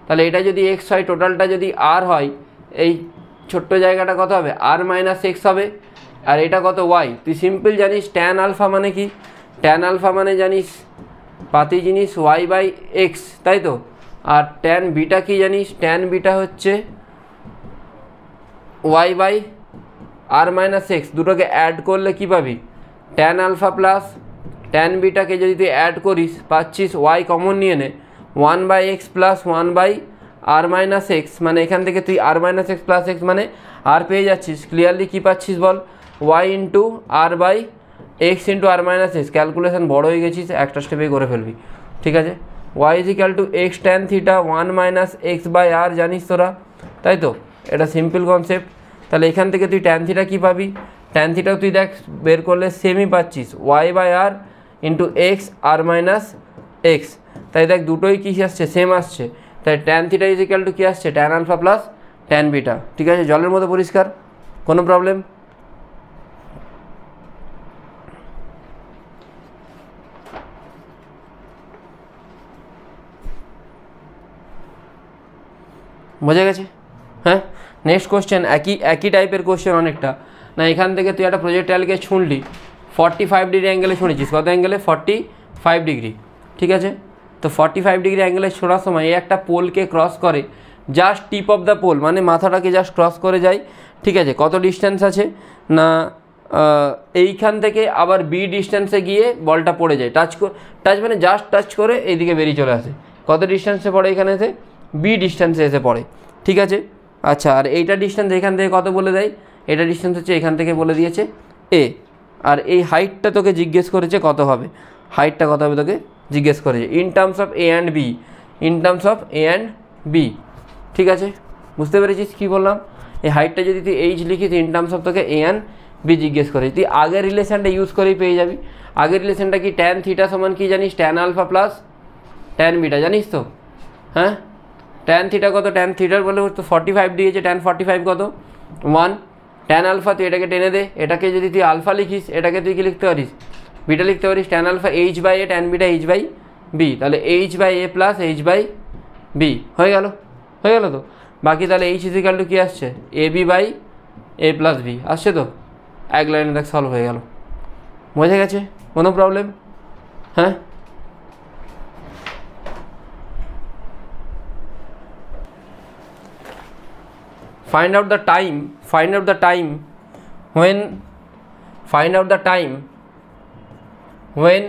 তাহলে এটা যদি x হয়, টোটালটা যদি r হয়, এই ছোট্ট জায়গাটা কত হবে আর মাইনাস এক্স হবে, আর এটা কত ওয়াই। তুই সিম্পল জানিস ট্যান আলফা মানে কি, ট্যান আলফা মানে জানিস পাতি জিনিস ওয়াই বাই এক্স, তাই তো। আর ট্যান বিটা কি জানিস, ট্যান বিটা হচ্ছে y by R minus x, দুটোকে অ্যাড করলে কি পাবি ট্যান আলফা প্লাস ট্যান বিটাকে যদি তুই অ্যাড করিস পাচ্ছিস ওয়াই কমন নিয়ে নে 1/x plus 1/r minus x, মানে এখান থেকে তুই R minus x plus x মানে আর পেয়ে যাচ্ছিস। ক্লিয়ারলি কী পাচ্ছিস বল, y into R by x into R minus x. Calculation বড় হয়ে গেছিস, একটা স্টেপেই করে ফেলবি, ঠিক আছে। Y is equal to x tan theta 1-x/r জানিস তোরা, তাই তো। এটা সিম্পল কনসেপ্ট। তাহলে এখান থেকে তুই ট্যান থিটা কী পাবি, ট্যান থিটাও তুই দেখ বের করলে সেমই পাচ্ছিস y/r into x R minus x. তাই দেখ দুটোই কী আসছে, সেম আসছে। তাই tan theta is equal to কী আসছে, tan alpha plus tan beta, ঠিক আছে। জলের মতো পরিষ্কার, কোনো প্রবলেম। বোঝা গেছে? হ্যাঁ, নেক্সট কোশ্চেন একই টাইপের কোশ্চেন অনেকটা। না এখান থেকে তুই একটা প্রজেক্টাইলকে ছুঁড়লি 45 ডিগ্রি অ্যাঙ্গেলে ছুঁড়েছিস, কত অ্যাঙ্গেলে 45 ডিগ্রি, ঠিক আছে। তো 45 ডিগ্রি অ্যাঙ্গেলে ছোড়ার সময় এই একটা পোলকে ক্রস করে, just tip of the pole মানে মাথাটাকে জাস্ট ক্রস করে যায়, ঠিক আছে। কত ডিস্টেন্স আছে না এইখান থেকে আবার বি ডিস্টেন্সে গিয়ে বলটা পড়ে যায়, টাচ মানে জাস্ট টাচ করে এইদিকে বেরিয়ে চলে আসে। কত ডিস্টেন্সে পড়ে এখানে এসে, বি ডিস্টেন্সে এসে পড়ে, ঠিক আছে। আচ্ছা, আর এইটা ডিস্টেন্স এখান থেকে কত বলে দেয়, এটা ডিস্টেন্স হচ্ছে এখান থেকে বলে দিয়েছে এ, আর এই হাইটটা তোকে জিজ্ঞেস করেছে কত হবে, হাইটটা কত হবে তোকে জিজ্ঞেস করেছে in terms of a and b, in terms of a and b, ঠিক আছে। বুঝতে পেরেছিস কী বললাম? এই হাইটটা যদি তুই এইচ লিখিস ইন টার্মস অফ তোকে এ অ্যান্ড বি জিজ্ঞেস করে, তুই আগের রিলেশনটা ইউজ করেই পেয়ে যাবি। আগের রিলেশনটা কি, ট্যান থিটা সমান কি জানিস, tan alpha plus tan beta, জানিস তো। হ্যাঁ, ট্যান থিটা কত, ট্যান থিটার বলে তো 45 দিয়েছে, ট্যান 45 কত 1, ট্যান আলফা তুই এটাকে টেনে দে, এটাকে যদি তুই আলফা লিখিস এটাকে তুই কি লিখতে পারিস, বিটা লিখতে পারিস, tan alpha h by a, tan beta h by b, তাহলে h by a plus h by b হয়ে গেল তো। বাকি তাহলে এইচ ইজ ইকাল টু কী আসছে, a b by a plus b আসছে তো, এক লাইনে দেখ সলভ হয়ে গেল। বোঝা গেছে, কোনো প্রবলেম? হ্যাঁ, find out the time when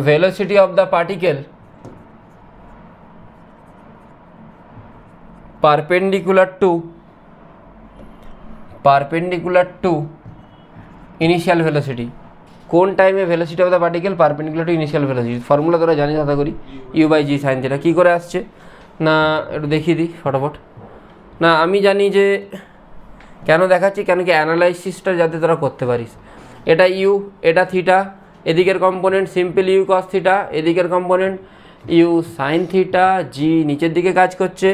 velocity of the particle perpendicular to initial velocity, কোন টাইমে velocity of the particle perpendicular to initial velocity. Formula তোরা জানিস আশা করি, u by g sine theta. কী করে আসছে না একটু দেখিয়ে দিই ফটাফট। না আমি জানি যে কেন দেখাচ্ছি, কেন কি অ্যানালাইসিসটা যাতে তোরা করতে পারিস। এটা ইউ, এটা থিটা, এদিকের component simple u cos theta, এদিকের component u sine theta, g নিচের দিকে কাজ করছে।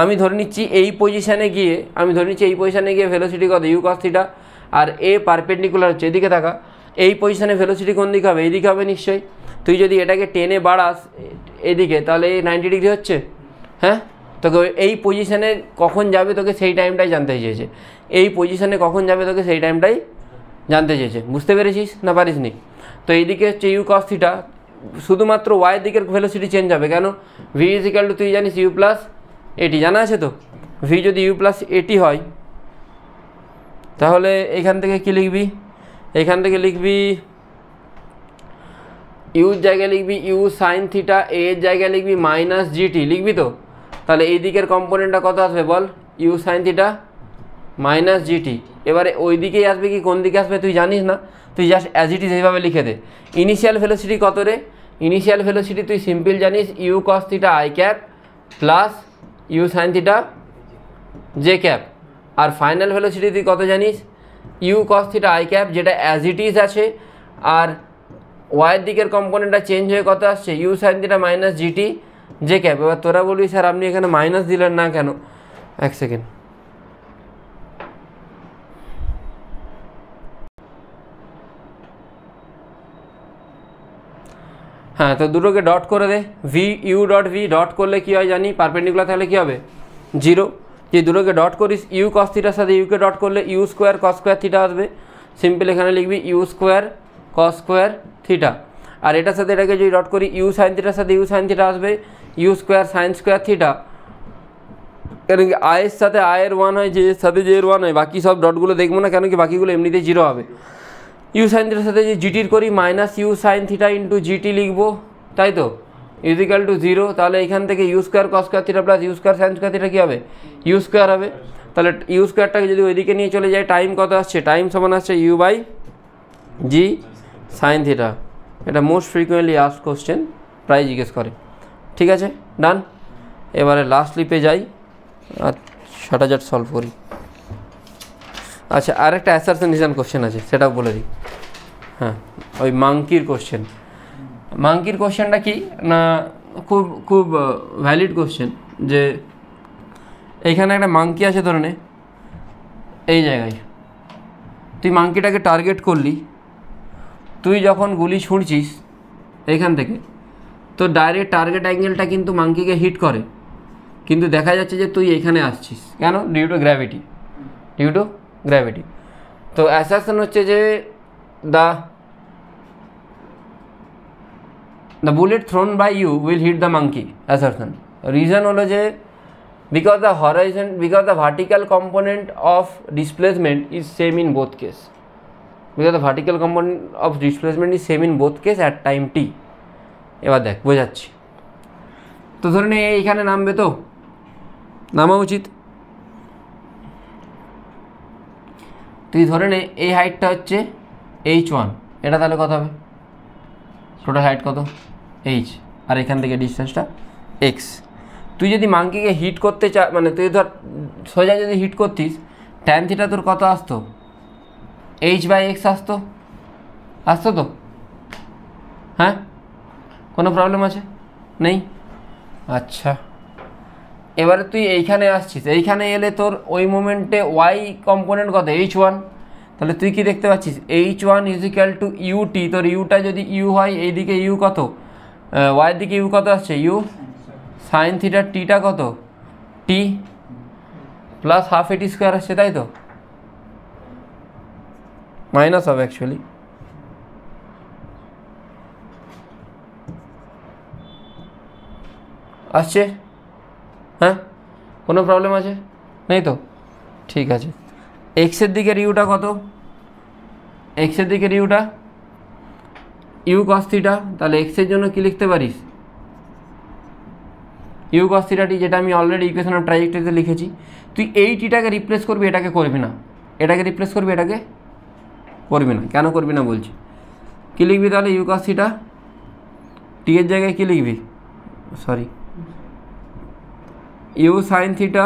আমি ধরে নিচ্ছি এই পজিশানে গিয়ে ভেলোসিটি কত ইউ কস থিটা, আর এ পারপেন্ডিকুলার হচ্ছে এদিকে থাকা। এই পজিশানে ভেলোসিটি কোন দিকে হবে, এইদিকে হবে নিশ্চয়ই। তুই যদি এটাকে টেনে বাড়াস এদিকে তাহলে এই 90 ডিগ্রি হচ্ছে। হ্যাঁ, তোকে এই পজিশানে কখন যাবে তোকে সেই টাইমটাই জানতে চেয়েছে, এই পজিশানে কখন যাবে তোকে সেই টাইমটাই জানতে চেয়েছে। বুঝতে পেরেছিস না পারিস নি? তো এইদিকে হচ্ছে ইউ কস থিটা, শুধুমাত্র ওয়াইয়ের দিকের ভেলোসিটি চেঞ্জ হবে। কেন, ভি ইজ ইকাল টু তুই জানিস ইউ প্লাস এটি, জানা আছে তো। ভি যদি ইউ প্লাস এটি হয় তাহলে এখান থেকে কী লিখবি, এখান থেকে লিখবি ইউর জায়গায় লিখবি ইউ সাইন থিটা, এর জায়গায় লিখবি মাইনাস জিটি, লিখবি তো। তাহলে এই দিকের কম্পোনেন্টটা কত আসবে বল, u sine theta minus g t. এবারে ওই দিকেই আসবে কি কোন দিকে আসবে তুই জানিস না, তুই জাস্ট অ্যাজ ইট ইজ এইভাবে লিখে দে। ইনিশিয়াল ভেলোসিটি কত রে, ইনিশিয়াল ভেলোসিটি তুই সিম্পল জানিস u cos theta i cap plus u sine theta j cap. আর ফাইনাল ভেলোসিটি তুই কত জানিস, u cos theta i cap যেটা অ্যাজ ইট ইজ আছে, আর ওয়াইয়ের দিকের কম্পোনেন্টটা চেঞ্জ হয়ে কত আসছে u sine theta minus g t j cap. এবার তোরা বলবি স্যার আপনি এখানে মাইনাস দিলেন না কেন, এক সেকেন্ড। হ্যাঁ, তো দুটোকে ডট করে দে, v u dot v dot করলে কী হয় জানি, পারপেন্ডিকুলার তাহলে কী হবে 0। যে দুটোকে ডট করিস ইউ কস থিটার সাথে ইউকে ডট করলে u square cos square theta আসবে। সিম্পল এখানে লিখবি u square cos square theta. আর এটার সাথে এটাকে যদি ডট করি ইউ সাইন থিটার সাথে ইউ সাইন থিটা আসবে, u square sine square theta. কারণ কি আয়ের সাথে আয়ের 1 হয়, যে এর সাথে যে এর 1 হয়, বাকি সব ডটগুলো দেখবো না, কেন কি বাকিগুলো এমনিতে 0 হবে। ইউ সাইন থিটার সাথে যে জিটির করি minus u sine theta into gt লিখবো, তাই তো, ইজিক্যাল টু 0। তাহলে এখান থেকে u square cos square theta plus u square sine square theta কী হবে, ইউ স্কোয়ার হবে। তাহলে ইউ স্কোয়ারটাকে যদি ওইদিকে নিয়ে চলে যায়, টাইম কত আসছে, টাইম সমান আসছে u by g sine theta. এটা মোস্ট ফ্রিকুয়েন্টলি আস্ক কোশ্চেন, প্রায় জিজ্ঞেস করে। ঠিক আছে, ডান। এবারে লাস্ট লিপে যাই আর 6000 সলভ করি। আচ্ছা, আর একটা অ্যাসারশন কোশ্চেন আছে, সেটাও বলে দিই। হ্যাঁ, ওই মাংকির কোশ্চেন। মাংকির কোশ্চেনটা কি না, খুব খুব ভ্যালিড কোশ্চেন। যে এইখানে একটা মাংকি আছে ধরে নে, এই জায়গায় তুই মাংকিটাকে টার্গেট করলি, তুই যখন গুলি ছুঁড়ছিস এইখান থেকে, তো ডাইরেক্ট টার্গেট অ্যাঙ্গেলটা কিন্তু মাংকিকে হিট করে, কিন্তু দেখা যাচ্ছে যে তুই এখানে আসছিস কেন, due to gravity, due to gravity. তো অ্যাসারশন হচ্ছে যে the bullet thrown by you will hit the monkey. Assertion reason হলো যে because the vertical component of displacement is same in both case, because the vertical component of displacement is same in both case at time t। এবার দেখ বোঝাচ্ছি। তো ধরে নে এইখানে নামবে, তো নামা উচিত। তুই ধরে নে এই হাইটটা হচ্ছে h1, এটা তাহলে কত হবে, টোটাল হাইট কত h, আর এখান থেকে ডিস্টেন্সটা x। তুই যদি মাংকিকে হিট করতে মানে তুই ধর সোজা যদি হিট করতিস, ট্যান থিটা তোর কত আসতো, h/x আসতো তো। হ্যাঁ, কোনো প্রবলেম আছে নেই? আচ্ছা, এবারে তুই এইখানে আসছিস, এইখানে এলে তোর ওই মোমেন্টে ওয়াই কম্পোনেন্ট কত, h1। তাহলে তুই কি দেখতে পাচ্ছিস, h1 ইজিক্যাল টু ut। তোর ইউটা যদি ইউ হয়, এইদিকে ইউ কত, ওয়াইয়ের দিকে ইউ কত আসছে, ইউ সাইন থিটার টিটা কত, টি প্লাস হাফ এটি স্কোয়ার আসছে, তাই তো, মাইনাস হবে অ্যাকচুয়ালি। আসছে? হ্যাঁ, কোনো প্রবলেম আছে নেই তো? ঠিক আছে। এক্সের দিকের ইউটা কত, এক্সের দিকের ইউটা ইউ কস থিটা। তাহলে এক্সের জন্য কি লিখতে পারিস, ইউ কস থিটাটি, যেটা আমি অলরেডি ইকুয়েশন অফ ট্রাইজেক্টরিতে লিখেছি। তুই এই টিটাকে রিপ্লেস করবি, এটাকে করবি না, এটাকে রিপ্লেস করবি, এটাকে করবি না। কেন করবি না বলছি, কী লিখবি তাহলে, ইউ কস থিটা, টি এর জায়গায় কী লিখবি, সরি ইউ সাইন থিটা,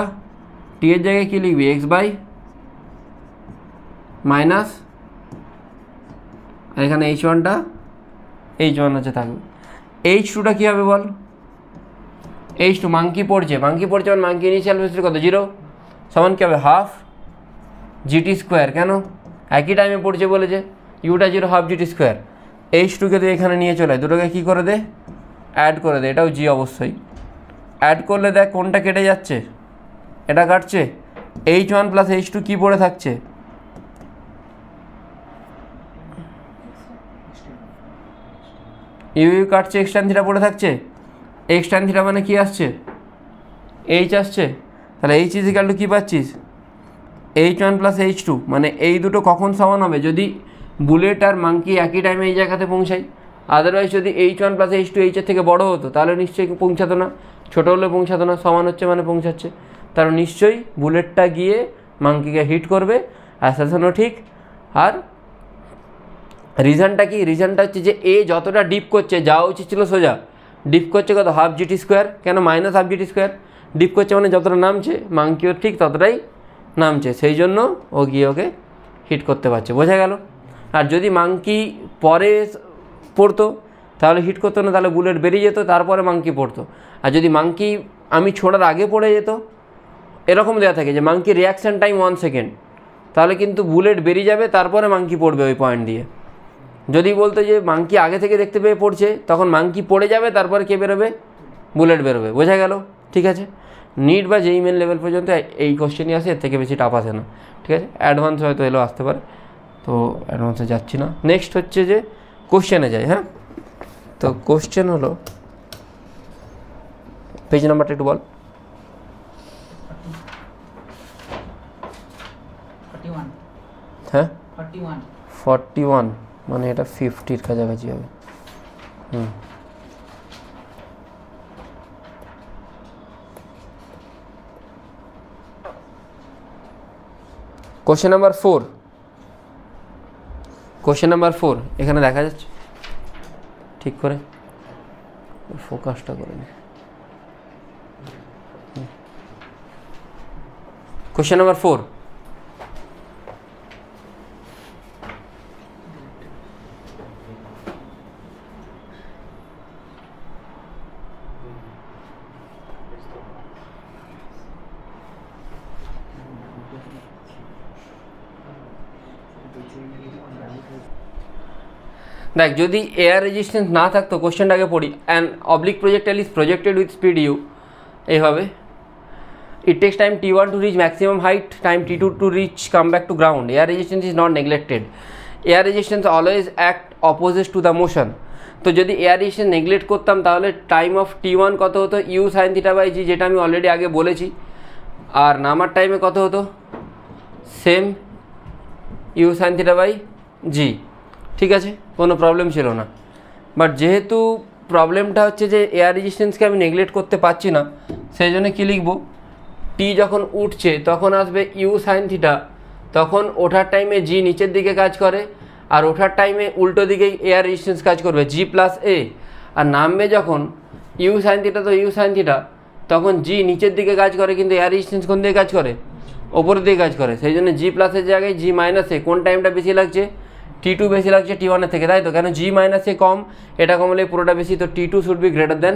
টি এর জায়গায় কী লিখবি, এক্স বাই মাইনাস, আর এখানে h1টা h1 হচ্ছে থাকবে। h2টা কী হবে বল, h2 মাংকি পড়ছে মানে মাংকি ইনিশিয়াল ভেলোসিটি কত, 0, সমান কী হবে, হাফ জিটি স্কোয়ার। কেন, একই টাইমে পড়ছে বলেছে, ইউটা 0 হাফ জিটি স্কোয়ার। h2কে তুই এখানে নিয়ে চলে, দুটোকে কী করে দে, অ্যাড করে দে। এটাও জি অবশ্যই, অ্যাড করলে দেখ কোনটা কেটে যাচ্ছে, এটা কাটছে, h1 প্লাস h2 কী পড়ে থাকছে, ইউ কাটছে, এক্স ট্যান থিটা পড়ে থাকছে। এক্স ট্যান থিটা মানে কি আসছে, এইচ আসছে। তাহলে এইচ ইজিক্যাল টু কী পাচ্ছিস, h1 প্লাস h2। মানে এই দুটো কখন সমান হবে, যদি বুলেট আর মাংকি একই টাইমে এই জায়গাতে পৌঁছায়। আদারওয়াইজ যদি h1 প্লাস h2 এইচের থেকে বড় হতো, তাহলে নিশ্চয়ই পৌঁছাতো না, ছোটো হলে পৌঁছাতো না। সমান হচ্ছে মানে পৌঁছাচ্ছে, তার নিশ্চয়ই বুলেটটা গিয়ে মাংকিকে হিট করবে। অ্যাসারশনও ঠিক। আর রিজনটা কি, রিজনটা হচ্ছে যে এ যতটা ডিপ করছে, যাওয়া উচিত ছিল সোজা, ডিপ করছে কত, হাফ জিটি স্কোয়ার। কেন minus half GT square, deep করছে মানে যতটা নামছে, মাংকিও ঠিক ততটাই নামছে, সেই জন্য ও গিয়ে ওকে হিট করতে পারছে। বোঝা গেল? আর যদি মাংকি পরে পড়তো তাহলে হিট করতো না, তাহলে বুলেট বেরিয়ে যেত, তারপরে মাংকি পড়তো। আর যদি মাংকি আমি ছোড়ার আগে পড়ে যেত, এরকম দেওয়া থাকে যে মাংকি রিয়াকশান টাইম 1 সেকেন্ড, তাহলে কিন্তু বুলেট বেরিয়ে যাবে, তারপরে মাংকি পড়বে ওই পয়েন্ট দিয়ে। যদি বলতো যে মাংকি আগে থেকে দেখতে পেয়ে পড়ছে, তখন মাংকি পড়ে যাবে, তারপরে কে বেরোবে, বুলেট বেরোবে। বোঝা গেল? ঠিক আছে, নিট বা যেই মেন লেভেল পর্যন্ত এই কোশ্চেনই আসে, এর থেকে বেশি টাফ আসে না। ঠিক আছে, অ্যাডভান্স হয়তো এলেও আসতে পারে, তো অ্যাডভান্সে যাচ্ছি না। নেক্সট হচ্ছে যে কোশ্চেনে যাই। হ্যাঁ, তো কোশ্চেন হলো, পেজ নাম্বারটা একটু বল। 41 হ্যাঁ 41 41, মানে এটা 50-র কাছাকাছি হবে। কোশ্চেন নাম্বার 4, কোশ্চেন নাম্বার 4 এখানে দেখা যাচ্ছে, ঠিক করে ফোকাসটা করে নি। কোশ্চেন নাম্বার 4, দেখ, যদি এয়ার রেজিস্ট্যান্স না থাকতো, কোশ্চেনটা আগে পড়ি। An oblique projectile is projected with speed u, এইভাবে it takes time t1 to reach maximum height, time t2 to reach come back to ground. Air resistance is not neglected. Air resistance always act opposite to the motion. তো যদি air resistance neglect করতাম, তাহলে time of t1 কত হতো, you sine theta by g, যেটা আমি already আগে বলেছি। আর নামার টাইমে কত হতো, same u sine theta by g. ঠিক আছে, কোনো প্রবলেম ছিল না। বাট যেহেতু প্রবলেমটা হচ্ছে যে এয়ার রেজিস্ট্যান্সকে আমি নেগলেক্ট করতে পারছি না, সেই জন্য কী লিখবো, টি যখন উঠছে তখন আসবে ইউ সাইন থিটা, তখন ওঠার টাইমে জি নিচের দিকে কাজ করে, আর ওঠার টাইমে উল্টো দিকেই এয়ার রেজিস্ট্যান্স কাজ করবে, জি প্লাস এ। আর নামবে যখন ইউ সাইন থিটা, তো ইউ সাইন থিটা, তখন জি নিচের দিকে কাজ করে, কিন্তু এয়ার রেজিস্ট্যান্স কোন দিকে কাজ করে, ওপরের দিকে কাজ করে। সেই জন্য জি প্লাসের জায়গায় জি মাইনাস এ। কোন টাইমটা বেশি লাগছে, t2 বেশি লাগছে t1 থেকে, তাই তো? কেন, জি মাইনাস এ কম, এটা কম হলে পুরোটা বেশি, তো t2 should be greater than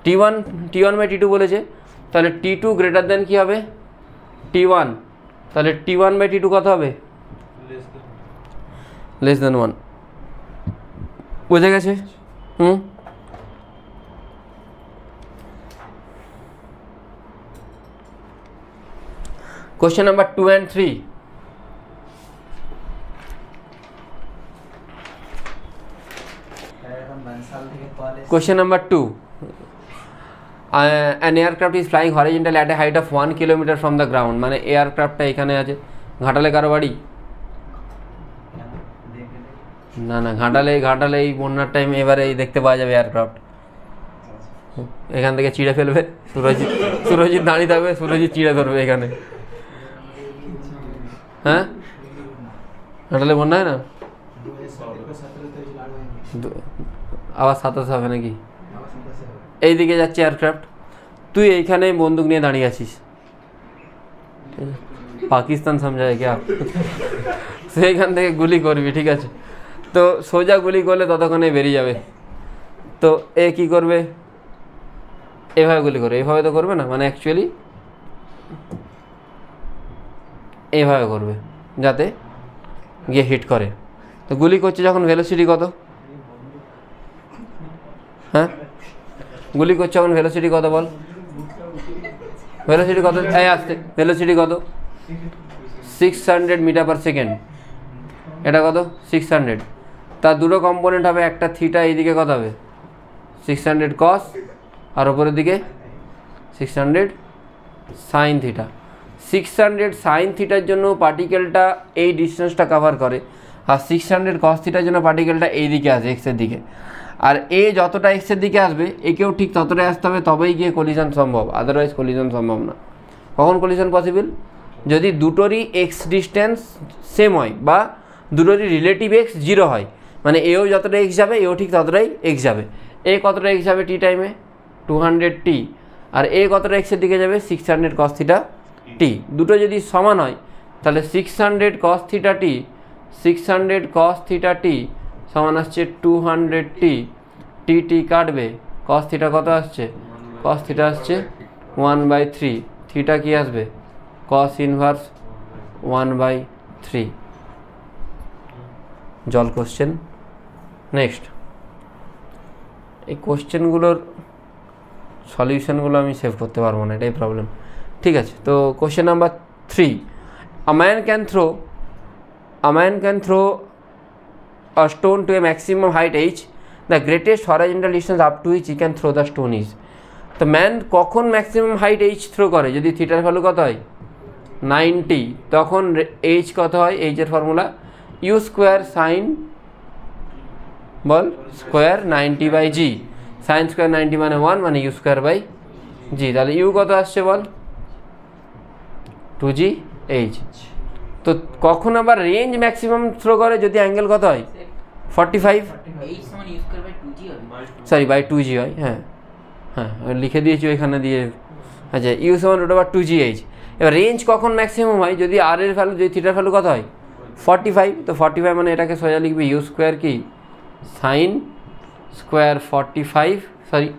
t1 by t2 বলেছে, তাহলে t2 গ্রেটার দেন কী হবে, t1। তাহলে t1 বাই t2 কত হবে, লেস দেন 1। বুঝে গেছে? Question number 2 and 3, question number 2, an aircraft is flying horizontally at a height of 1 kilometer from the ground, মানে এয়ারক্রাফটটা এখানে আছে, ঘাটালে কারো বাড়ি? না না, ঘাটালে এই বন্যার টাইম এবারে দেখতে পাওয়া যাবে এয়ারক্রাফট। এখান থেকে চিড়ে ফেলবে, সুরজিৎ দাঁড়িয়ে থাকবে, সুরজিৎ চিড়ে ধরবে এখানে। হ্যাঁ, ঘাটালে বন্যা হয় না, আবার 27 হবে নাকি? এইদিকে যাচ্ছে এয়ারক্রাফট, তুই এইখানে বন্দুক নিয়ে দাঁড়িয়ে আছিস, পাকিস্তান সমঝায় কে? সেইখান থেকে গুলি করবি, ঠিক আছে? তো সোজা গুলি করলে ততক্ষণে বেরিয়ে যাবে। তো এ কি করবে, এভাবে গুলি করবে, এভাবে তো করবে না, মানে অ্যাকচুয়ালি এইভাবে করবে যাতে গিয়ে হিট করে। তো গুলি করছে যখন ভেলোসিটি কত, হ্যাঁ গুলি করছে যখন ভেলোসিটি কত বল, ভেলোসিটি কত, এই আসতে ভেলোসিটি কত, 600 মিটার পার সেকেন্ড। এটা কত, 600। তার দুটো কম্পোনেন্ট হবে, একটা থিটা, এইদিকে কত হবে 600 কস, আর ওপরের দিকে 600 সাইন থিটা। 600 সাইন থিটার জন্য পার্টিকেলটা এই ডিস্টেন্সটা কভার করে, আর 600 কস থিটার জন্য পার্টিকেলটা এই দিকে আসে, এক্সের দিকে। আর এ যতটা এক্সের দিকে আসবে, একেও ঠিক ততটাই আসতে হবে, তবেই গিয়ে কলিশন সম্ভব, আদারওয়াইজ কলিশন সম্ভব না। কখন কলিশন পসিবল, যদি দুটোরই এক্স ডিস্টেন্স সেম হয়, বা দুটোরই রিলেটিভ এক্স 0 হয়, মানে এও যতটা এক্স যাবে, এও ঠিক ততটাই এক্স যাবে। এ কতটা এক্স যাবে টি টাইমে, 200t, আর এ কতটা এক্সের দিকে যাবে, 600 cos থিটা টি। দুটো যদি সমান হয়, তাহলে 600 cos থিটা টি, 600 cos থিটা টি সমান আসছে 200t, টি টি কাটবে, cos থিটা কত আসছে, cos থিটা আসছে 1/3, থিটা কি আসবে, cos ইনভার্স 1/3। জল কোশ্চেন। নেক্সট, এই কোশ্চেনগুলোর সলিউশনগুলো আমি সেভ করতে পারবো না, এটাই প্রবলেম। ঠিক আছে, তো question number 3, a man can throw a stone to a maximum height h, the greatest horizontal distance up to which he can throw the stone is. তো ম্যান কখন ম্যাক্সিমাম হাইট এইচ থ্রো করে? যদি থিটার value কত হয় 90, তখন h কত হয়? এইচের ফর্মুলা ইউ স্কোয়ার সাইন বল square 90 by g, sine square 90 মানে 1, মানে ইউ স্কোয়ার বাই জি। তাহলে ইউ কত আসছে বল? 2g h। তো কখন আবার রেঞ্জ ম্যাক্সিমাম থ্রো করে? যদি অ্যাঙ্গেল কত হয় 45, সরি বাই 2g হয়। হ্যাঁ হ্যাঁ, লিখে দিয়েছি ওইখানে দিয়ে। আচ্ছা, ইউ সমান √2gh। এবার রেঞ্জ কখন ম্যাক্সিমাম হয়? যদি আর এর ভ্যালু, যদি থিটার ভ্যালু কত হয় 45, তো 45 মানে এটাকে সোজা লিখবে ইউ স্কোয়ার কি sine square 45, sorry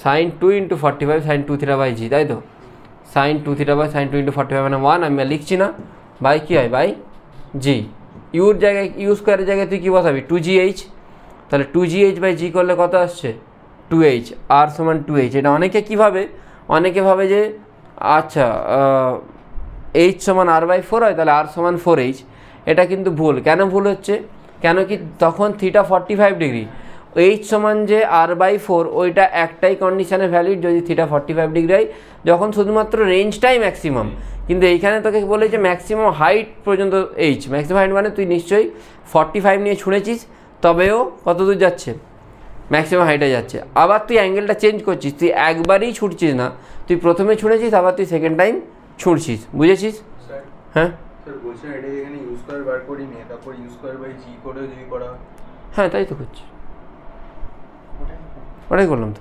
sine 2 × 45 sine 2 theta by g, তাই তো? সাইন 2 থিটা বাই সাইন 2 × 45 মানে 1, আমি লিখছি না, বাই কী হয় বাই জি। ইউর জায়গায়, ইউ স্কোয়ারের জায়গায় তুই কী বসাবি 2gh, তাহলে 2gh বাই জি করলে কত আসছে 2h, আর সমান 2h। এটা অনেকে কীভাবে, অনেকে ভাবে যে আচ্ছা h সমান r/4 হয়, তাহলে r সমান 4h। এটা কিন্তু ভুল। কেন ভুল হচ্ছে? কেন কি তখন থিটা 45 ডিগ্রি, h সমান যে r/4 ওইটা একটাই কন্ডিশনে ভ্যালিড যদি থিটা 45 ডিগ্রি হয়, যখন শুধুমাত্র রেঞ্জটাই ম্যাক্সিমাম। কিন্তু এইখানে তোকে বলেছে ম্যাক্সিমাম হাইট পর্যন্ত h, ম্যাক্সিমাম হাইট মানে তুই নিশ্চয়ই 45 নিয়ে ছুঁড়েছিস, তবেও কত দূর যাচ্ছে ম্যাক্সিমাম হাইটে যাচ্ছে। আবার তুই অ্যাঙ্গেলটা চেঞ্জ করছিস, তুই একবারই ছুটছিস না, তুই প্রথমে ছুঁড়েছিস আবার তুই সেকেন্ড টাইম ছুঁড়ছিস, বুঝেছিস? হ্যাঁ হ্যাঁ, তাই তো করছি, ওটাই করলাম তো।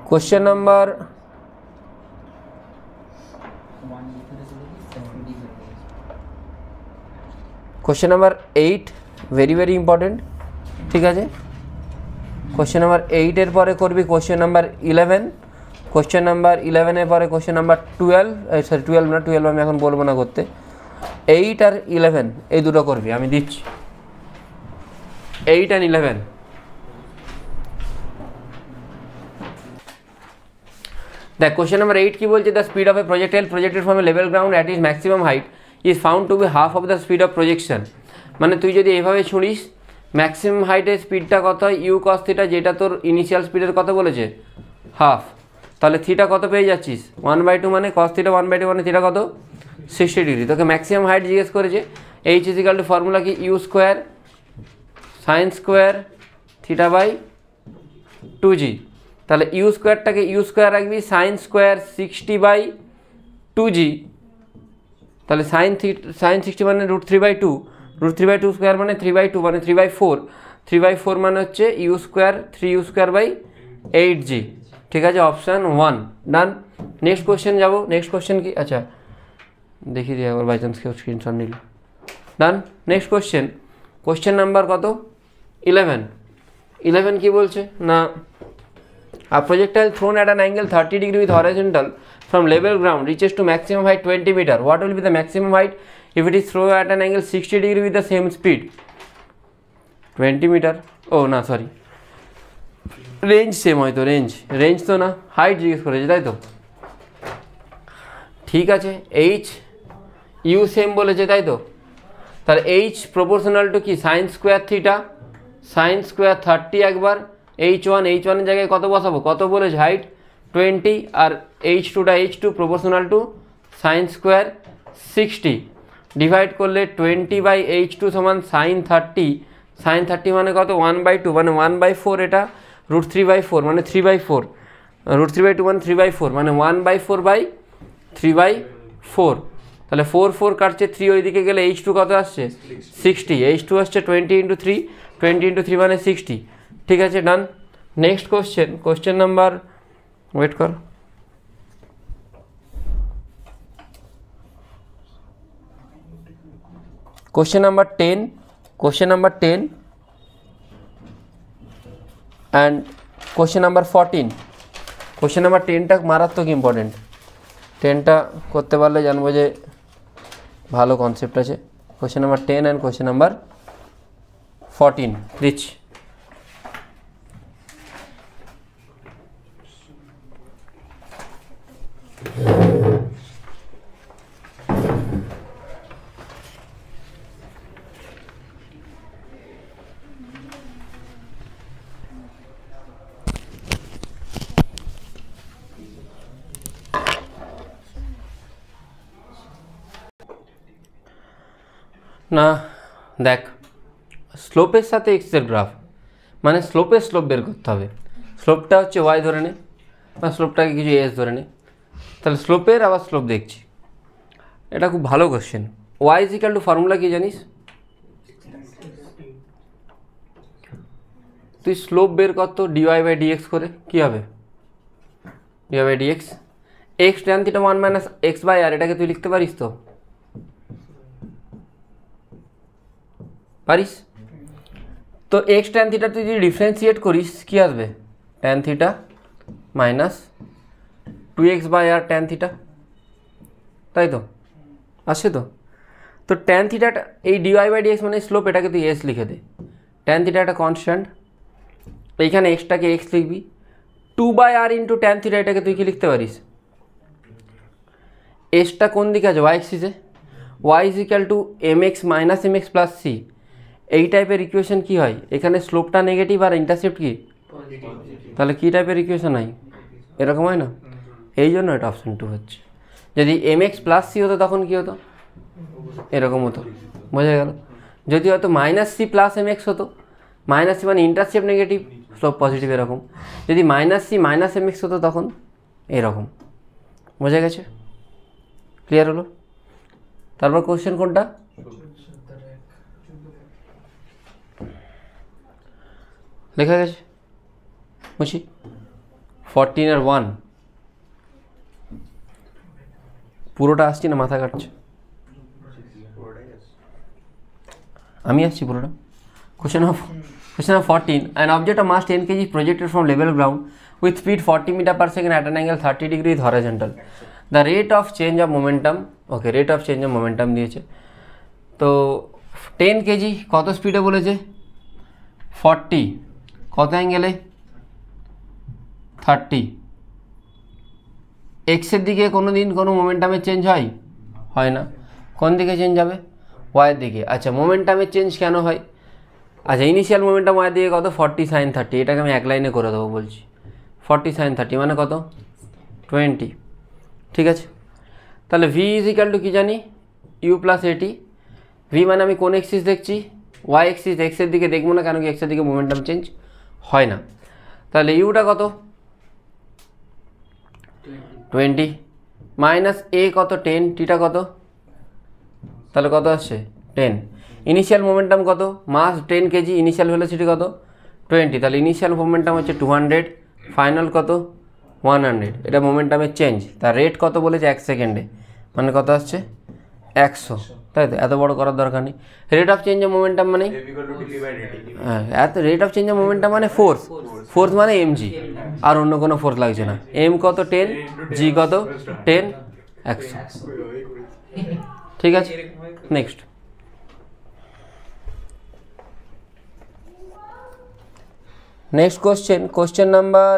Question number question number 8, very very important. ঠিক আছে, কোশ্চেন নাম্বার 8-এর পরে করবি কোশ্চেন নাম্বার 11, কোশ্চেন নাম্বার 11-এর পরে কোশ্চেন নাম্বার 12, সরি 12 না, 12 আমি এখন বলবো না করতে। 8 আর 11 এই দুটো করবি, আমি দিচ্ছি 8 and 11। দেখ কোশ্চেন নাম্বার 8 কি বলছে? The speed of a projectile projected from a level ground at is maximum height is found to be half of the speed of projection. মানে তুই যদি এইভাবে ছুঁড়িস, ম্যাক্সিমাম হাইটের স্পিডটা কত হয় ইউ কস থিটা, যেটা তোর ইনিশিয়াল স্পিডের কত বলেছে হাফ, তাহলে থিটা কত পেয়ে যাচ্ছিস 1/2, মানে কস থিটা 1/2 মানে থিটা কত 60 ডিগ্রি। তোকে ম্যাক্সিমাম হাইট জিজ্ঞেস করেছে। H is equal to formula কি u square sine square theta by 2g। তাহলে ইউ স্কোয়ারটাকে ইউ স্কোয়ার রাখবি, সাইন স্কোয়ার 60/2g, তাহলে সাইন 60 মানে √3/2, √3/2 স্কোয়ার মানে 3/2 মানে 3/4, 3/4 মানে হচ্ছে u square 3u square by 8g। ঠিক আছে, অপশান 1 ডান। নেক্সট কোশ্চেন যাবো। নেক্সট কোশ্চেন কি, আচ্ছা দেখি দিয়ে একবার বাই চান্স কেউ স্ক্রিনশট নিল। ডান, নেক্সট কোশ্চেন, কোশ্চেন নাম্বার কত 11 কি বলছে না, a projectile thrown at an angle 30 degree with horizontal from level ground reaches to maximum height 20 meter. What will be the maximum height if it is thrown at an angle 60 degree with the same speed? 20 meter. Oh না sorry, range same হয়তো, range তো না, height জিজ্ঞেস করেছে তাই তো। ঠিক আছে, এইচ ইউ সেম বলেছে তাই তো, তাহলে এইচ প্রপোর্শনাল টু কি sine square theta, sine square 30 একবার, h1 এর জায়গায় কত বসাবো, কত বলেছে হাইট 20, আর h2 proportional to sine square 60, divide করলে 20/h2 সমান সাইন 30, সাইন 30 মানে কত 1/2 মানে 1/4, এটা √3/4 মানে 3/4, √3/2 মানে 3/4 মানে 1/4/3/4, তাহলে 4 কাটছে, 3 ওইদিকে গেলে h2 কত আসছে 60, h2 আসছে 20 × 3, 20 × 3 মানে 60। ঠিক আছে done. Next question, question number wait কর, question number 10, question number 10 and question number 14. question number 10টা মারাত্মক ইম্পর্টেন্ট, 10টা করতে পারলে জানবো যে ভালো কনসেপ্ট আছে। question number 10 and question number 14 reach. না দেখ, স্লোপের সাথে এক্সের গ্রাফ মানে স্লোপের স্লোপ বের করতে হবে। স্লোপটা হচ্ছে ওয়াই ধরে নে বা স্লোপটাকে কিছু এস ধরে নে, তাহলে স্লোপের আবার স্লোপ দেখছি। এটা খুব ভালো question. Y is equal to formula কি জানিস? তুই স্লোপ বের কর তো ডিওয়াই বাই ডিএক্স করে, কী হবে? Dy by dx x tan theta 1 minus x by r, এটাকে তুই লিখতে পারিস তো? পারিস তো। এক্স ট্যান থিটা তুই যদি ডিফারেন্সিয়েট করিস কী আসবে? Tan theta minus 2x by r tan theta, তাই তো আসছে তো। তো ট্যান থিটাটা এই ডিওয়াই বাই ডিএক্স মানে স্লোপ, এটাকে তুই এস লিখে দে। ট্যান থিটা একটা কনস্ট্যান্ট, এইখানে এক্সটাকে এক্স লিখবি। 2 by r into tan theta, এটাকে তুই কি লিখতে পারিস? এসটা কোন দিকে আছে? ওয়াই এক্সিসে। Y is equal to m x minus m x plus c. এই টাইপের ইকুয়েশন কি হয়? এখানে স্লোপটা নেগেটিভ আর ইন্টারসেপ্ট কি তাহলে কী টাইপের ইকুয়েশন হয়? এরকম হয় না? এই জন্য এটা অপশন 2 হচ্ছে। যদি এম এক্স প্লাস সি হতো তখন কী হতো? এরকম হতো, বোঝা গেল? যদি হয়তো minus c plus m x হতো, মাইনাস সি মানে ইন্টারসেপ্ট নেগেটিভ, স্লোপ পজিটিভ, এরকম। যদি minus c minus m x হতো তখন এরকম, বোঝা গেছে? ক্লিয়ার হলো? তারপর কোশ্চেন কোনটা? লেখা গেছে বুঝি 14 আর 1 পুরোটা আসছি না, মাথা কাটছে। আমি আসছি পুরোটা। Question number 14. An object of mass 10 kg is projected from level ground with speed 40 meter per second at an angle 30 degree with horizontal. The rate of change of momentum, okay, rate of change of momentum দিয়েছে। তো 10 kg কত স্পিডে বলেছে? 40, কত অ্যাঙ্গেলে? 30। এক্সের দিকে কোনো দিন কোনো মোমেন্টামের চেঞ্জ হয় না। কোন দিকে চেঞ্জ হবে? ওয়াইয়ের দিকে। আচ্ছা, মোমেন্টামের চেঞ্জ কেন হয়? আচ্ছা, ইনিশিয়াল মোমেন্টাম ওয়াই দিকে কত? 40 sin 30। এটাকে আমি এক লাইনে করে দেবো বলছি। 40 sin 30 মানে কত? 20। ঠিক আছে, তাহলে ভি ইজ ইকাল টু কী জানি? ইউ প্লাস এটি। ভি মানে আমি কোন এক্সিস দেখছি? Y axis. এক্সের দিকে দেখবো না, কেন কি এক্সের দিকে মোমেন্টাম চেঞ্জ হয় না। তাহলে ইউটা কত? 20 মাইনাস এ কত? 10। টিটা কত? তাহলে কত আসছে? 10। ইনিশিয়াল মোমেন্টাম কত? মাস 10 কেজি, ইনিশিয়াল ভেলোসিটি কত? 20। তাহলে ইনিশিয়াল মোমেন্টাম হচ্ছে 200, ফাইনাল কত? 100। এটা মোমেন্টামের চেঞ্জ। তার রেট কত বলেছে? 1 সেকেন্ডে, মানে কত আসছে? 100। তাই তো, এত বড় করার দরকার নেই। Rate of change of momentum মানে হ্যাঁ, এত rate of change of momentum মানে ফোর্স। ফোর্স মানে এমজি, আর অন্য কোনো ফোর্স লাগছে না। এম কত? 10, জি কত? 10, 100। ঠিক আছে, নেক্সট। নেক্সট কোশ্চেন নাম্বার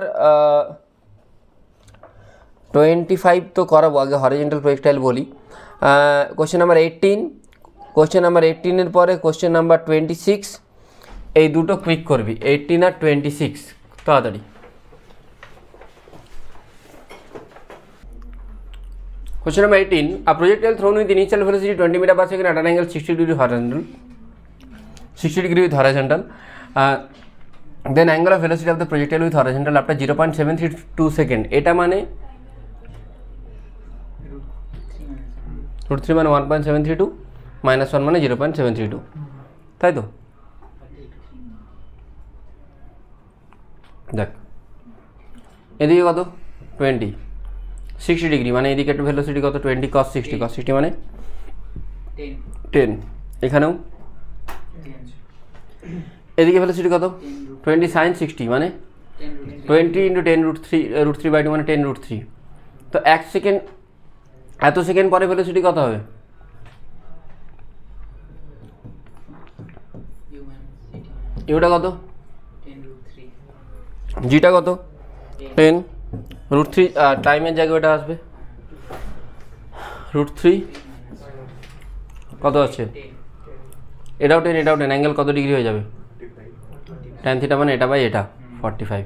25 তো করাবো, আগে হরিজন্টাল প্রজেক্টাইল বলি। কোশ্চেন নাম্বার 18, কোশ্চেন নাম্বার 18-এর পরে কোশ্চেন নাম্বার 26, এই দুটো ক্লিক করবি, 18 আর 26 তাড়াতাড়ি। Question number 18. A projectile thrown with initial velocity 20 meter per second at an angle 60 degree horizontal. 60 degree with horizontal. Then angle of velocity of the projectile with horizontal after 0.732 second. এটা মানে √3 মানে 1.732 minus 1 মানে 0.732, তাই তো? দেখ এদিকে কত? 20, 60 degree মানে এদিকে একটা ভেলোসিটি কত? 20 cos 60, cos 60 মানে 10। এখানেও এদিকে ভেলোসিটি কত 20 sin 60 মানে 20 × 10√3 মানে 10√3। তো 1 সেকেন্ড, এত সেকেন্ড পরে ভেলোসিটি কত হবে? ইউটা কত, জিটা কত 10√3, আর টাইমের জায়গায় ওটা আসবে √3 কত আছে, এটাও 10 এটাও 10, অ্যাঙ্গেল কত ডিগ্রি হয়ে যাবে tan থিটা মানে এটা বাই এটা 45।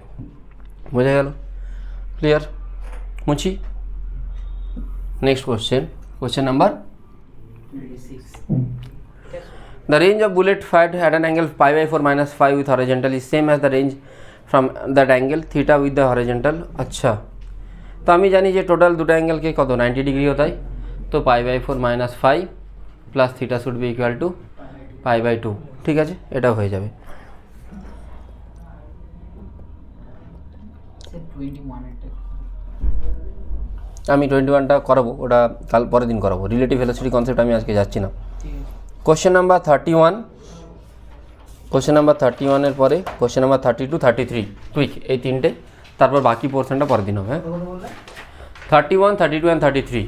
বোঝা গেল? ক্লিয়ার? মুছি। Next question number 26. The range of bullet fired at an angle pi/4 - 5 with horizontal is same as the range from that angle theta with the horizontal। अच्छा, তো আমি জানি যে টোটাল দুটো অ্যাঙ্গেলকে কত 90 ডিগ্রি হতাই, তো pi/4 - 5 plus theta should be equal to pi/2। ঠিক আছে, এটাও হয়ে যাবে। 21 একটা আমি 21টা করাবো, ওটা কাল পরের দিন করাবো। রিলেটিভ ভেলোসিটি কনসেপ্ট আমি আজকে যাচ্ছি না। কোশ্চেন নাম্বার 31, কোশ্চেন নাম্বার 31-এর পরে কোশ্চেন নাম্বার 32, 33 কুইক, এই তিনটে, তারপর বাকি পোর্শনটা পরের দিন হবে। হ্যাঁ, 31, 32 অ্যান্ড 33।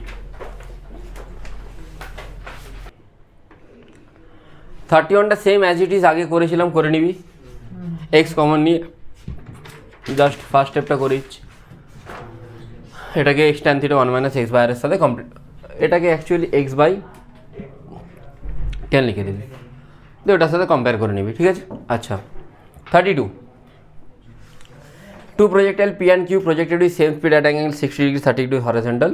31টা সেম অ্যাজ ইট ইজ আগে করেছিলাম, করে নিবি, এক্স কমন নিয়ে জাস্ট ফার্স্ট স্টেপটা করে দিচ্ছি। এটাকে x tan θ 1 - x/r এর সাথে কমপ্লিট, এটাকে অ্যাকচুয়ালি x/10 লিখে দিবি, তো ওটার সাথে কম্পেয়ার করে নিবি। ঠিক আছে, আচ্ছা 32, two projectile P and Q projected with same speed at angle 60 degree 30 degree horizontal.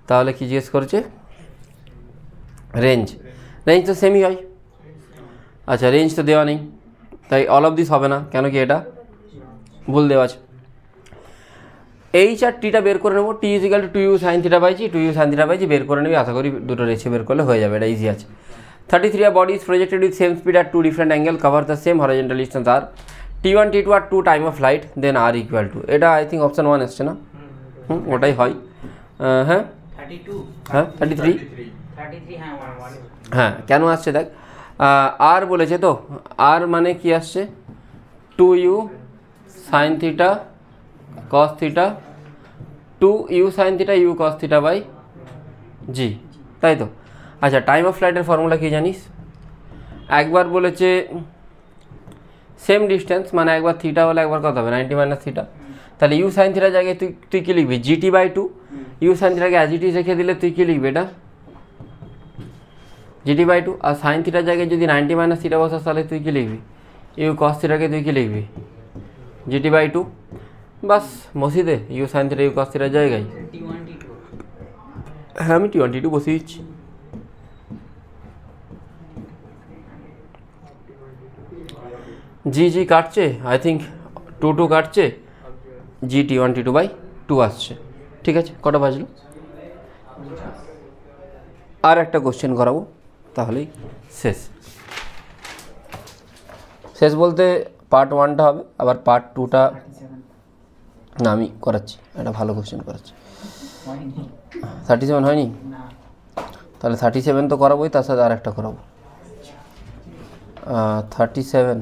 তাহলে কি জিজ্ঞেস করছে? রেঞ্জ তো সেমই হয়। আচ্ছা, রেঞ্জ তো দেওয়া নেই, তাই অল অফ দিস হবে না, কেন কি এটা ভুল দেওয়া আছে। এইচ আর টিটা বের করে নেবো, t is equal to 2u sin θ/g, 2u sin θ/g বের করে নেবি, আশা করি দুটো রেশিও বের করলে হয়ে যাবে, এটা ইজি আছে। 33, a body is projected with same speed at two different angle, cover the same horizontal distance r, t1 t2 at two time of flight, then r equal to, এটা আই থিঙ্ক অপশন 1 আসছে না? ওটাই হয়। হ্যাঁ 32 হ্যাঁ 33 হ্যাঁ 1 হ্যাঁ, কেন আসছে দেখ, আর বলেছে তো, আর মানে কি আসছে 2u sin θ cos θ 2u sin θ u cos θ/g, তাই তো। আচ্ছা, টাইম অফ ফ্লাইটের ফর্মুলা কি জানিস? একবার বলেছে সেম ডিস্টেন্স, মানে একবার থিটা হলে একবার কত হবে 90 - θ, তাহলে ইউ সাইন থিটার জায়গায় তুই কী লিখবি? GT/2, ইউ সাইন থিটাকে অ্যাজ ইট ইজ রেখে দিলে তুই কী লিখবি? এটা GT/2, আর সাইন থিটার জায়গায় যদি 90 - θ বসাস তাহলে তুই কী লিখবি? ইউ কস থিটাকে তুই কী লিখবি? GT/2। বাস বসিয়ে দে you sine theta you cos থিটার জায়গায়। t1 t2 হ্যাঁ, আমি T1 T2 বসিয়ে দিচ্ছি। জি কাটছে, আই থিঙ্ক 2 কাটছে, জি T1 T2/2 আসছে। ঠিক আছে, কটা বাজলো? আর একটা কোশ্চেন করাবো, তাহলেই শেষ বলতে পার্ট 1টা হবে, আবার পার্ট 2টা 37 না আমি করাচ্ছি, একটা ভালো কোশ্চেন করাচ্ছি। হয়নি 37 হয়নি? না, তাহলে 37 তো করাবোই, তার সাথে আর একটা করাবো। 37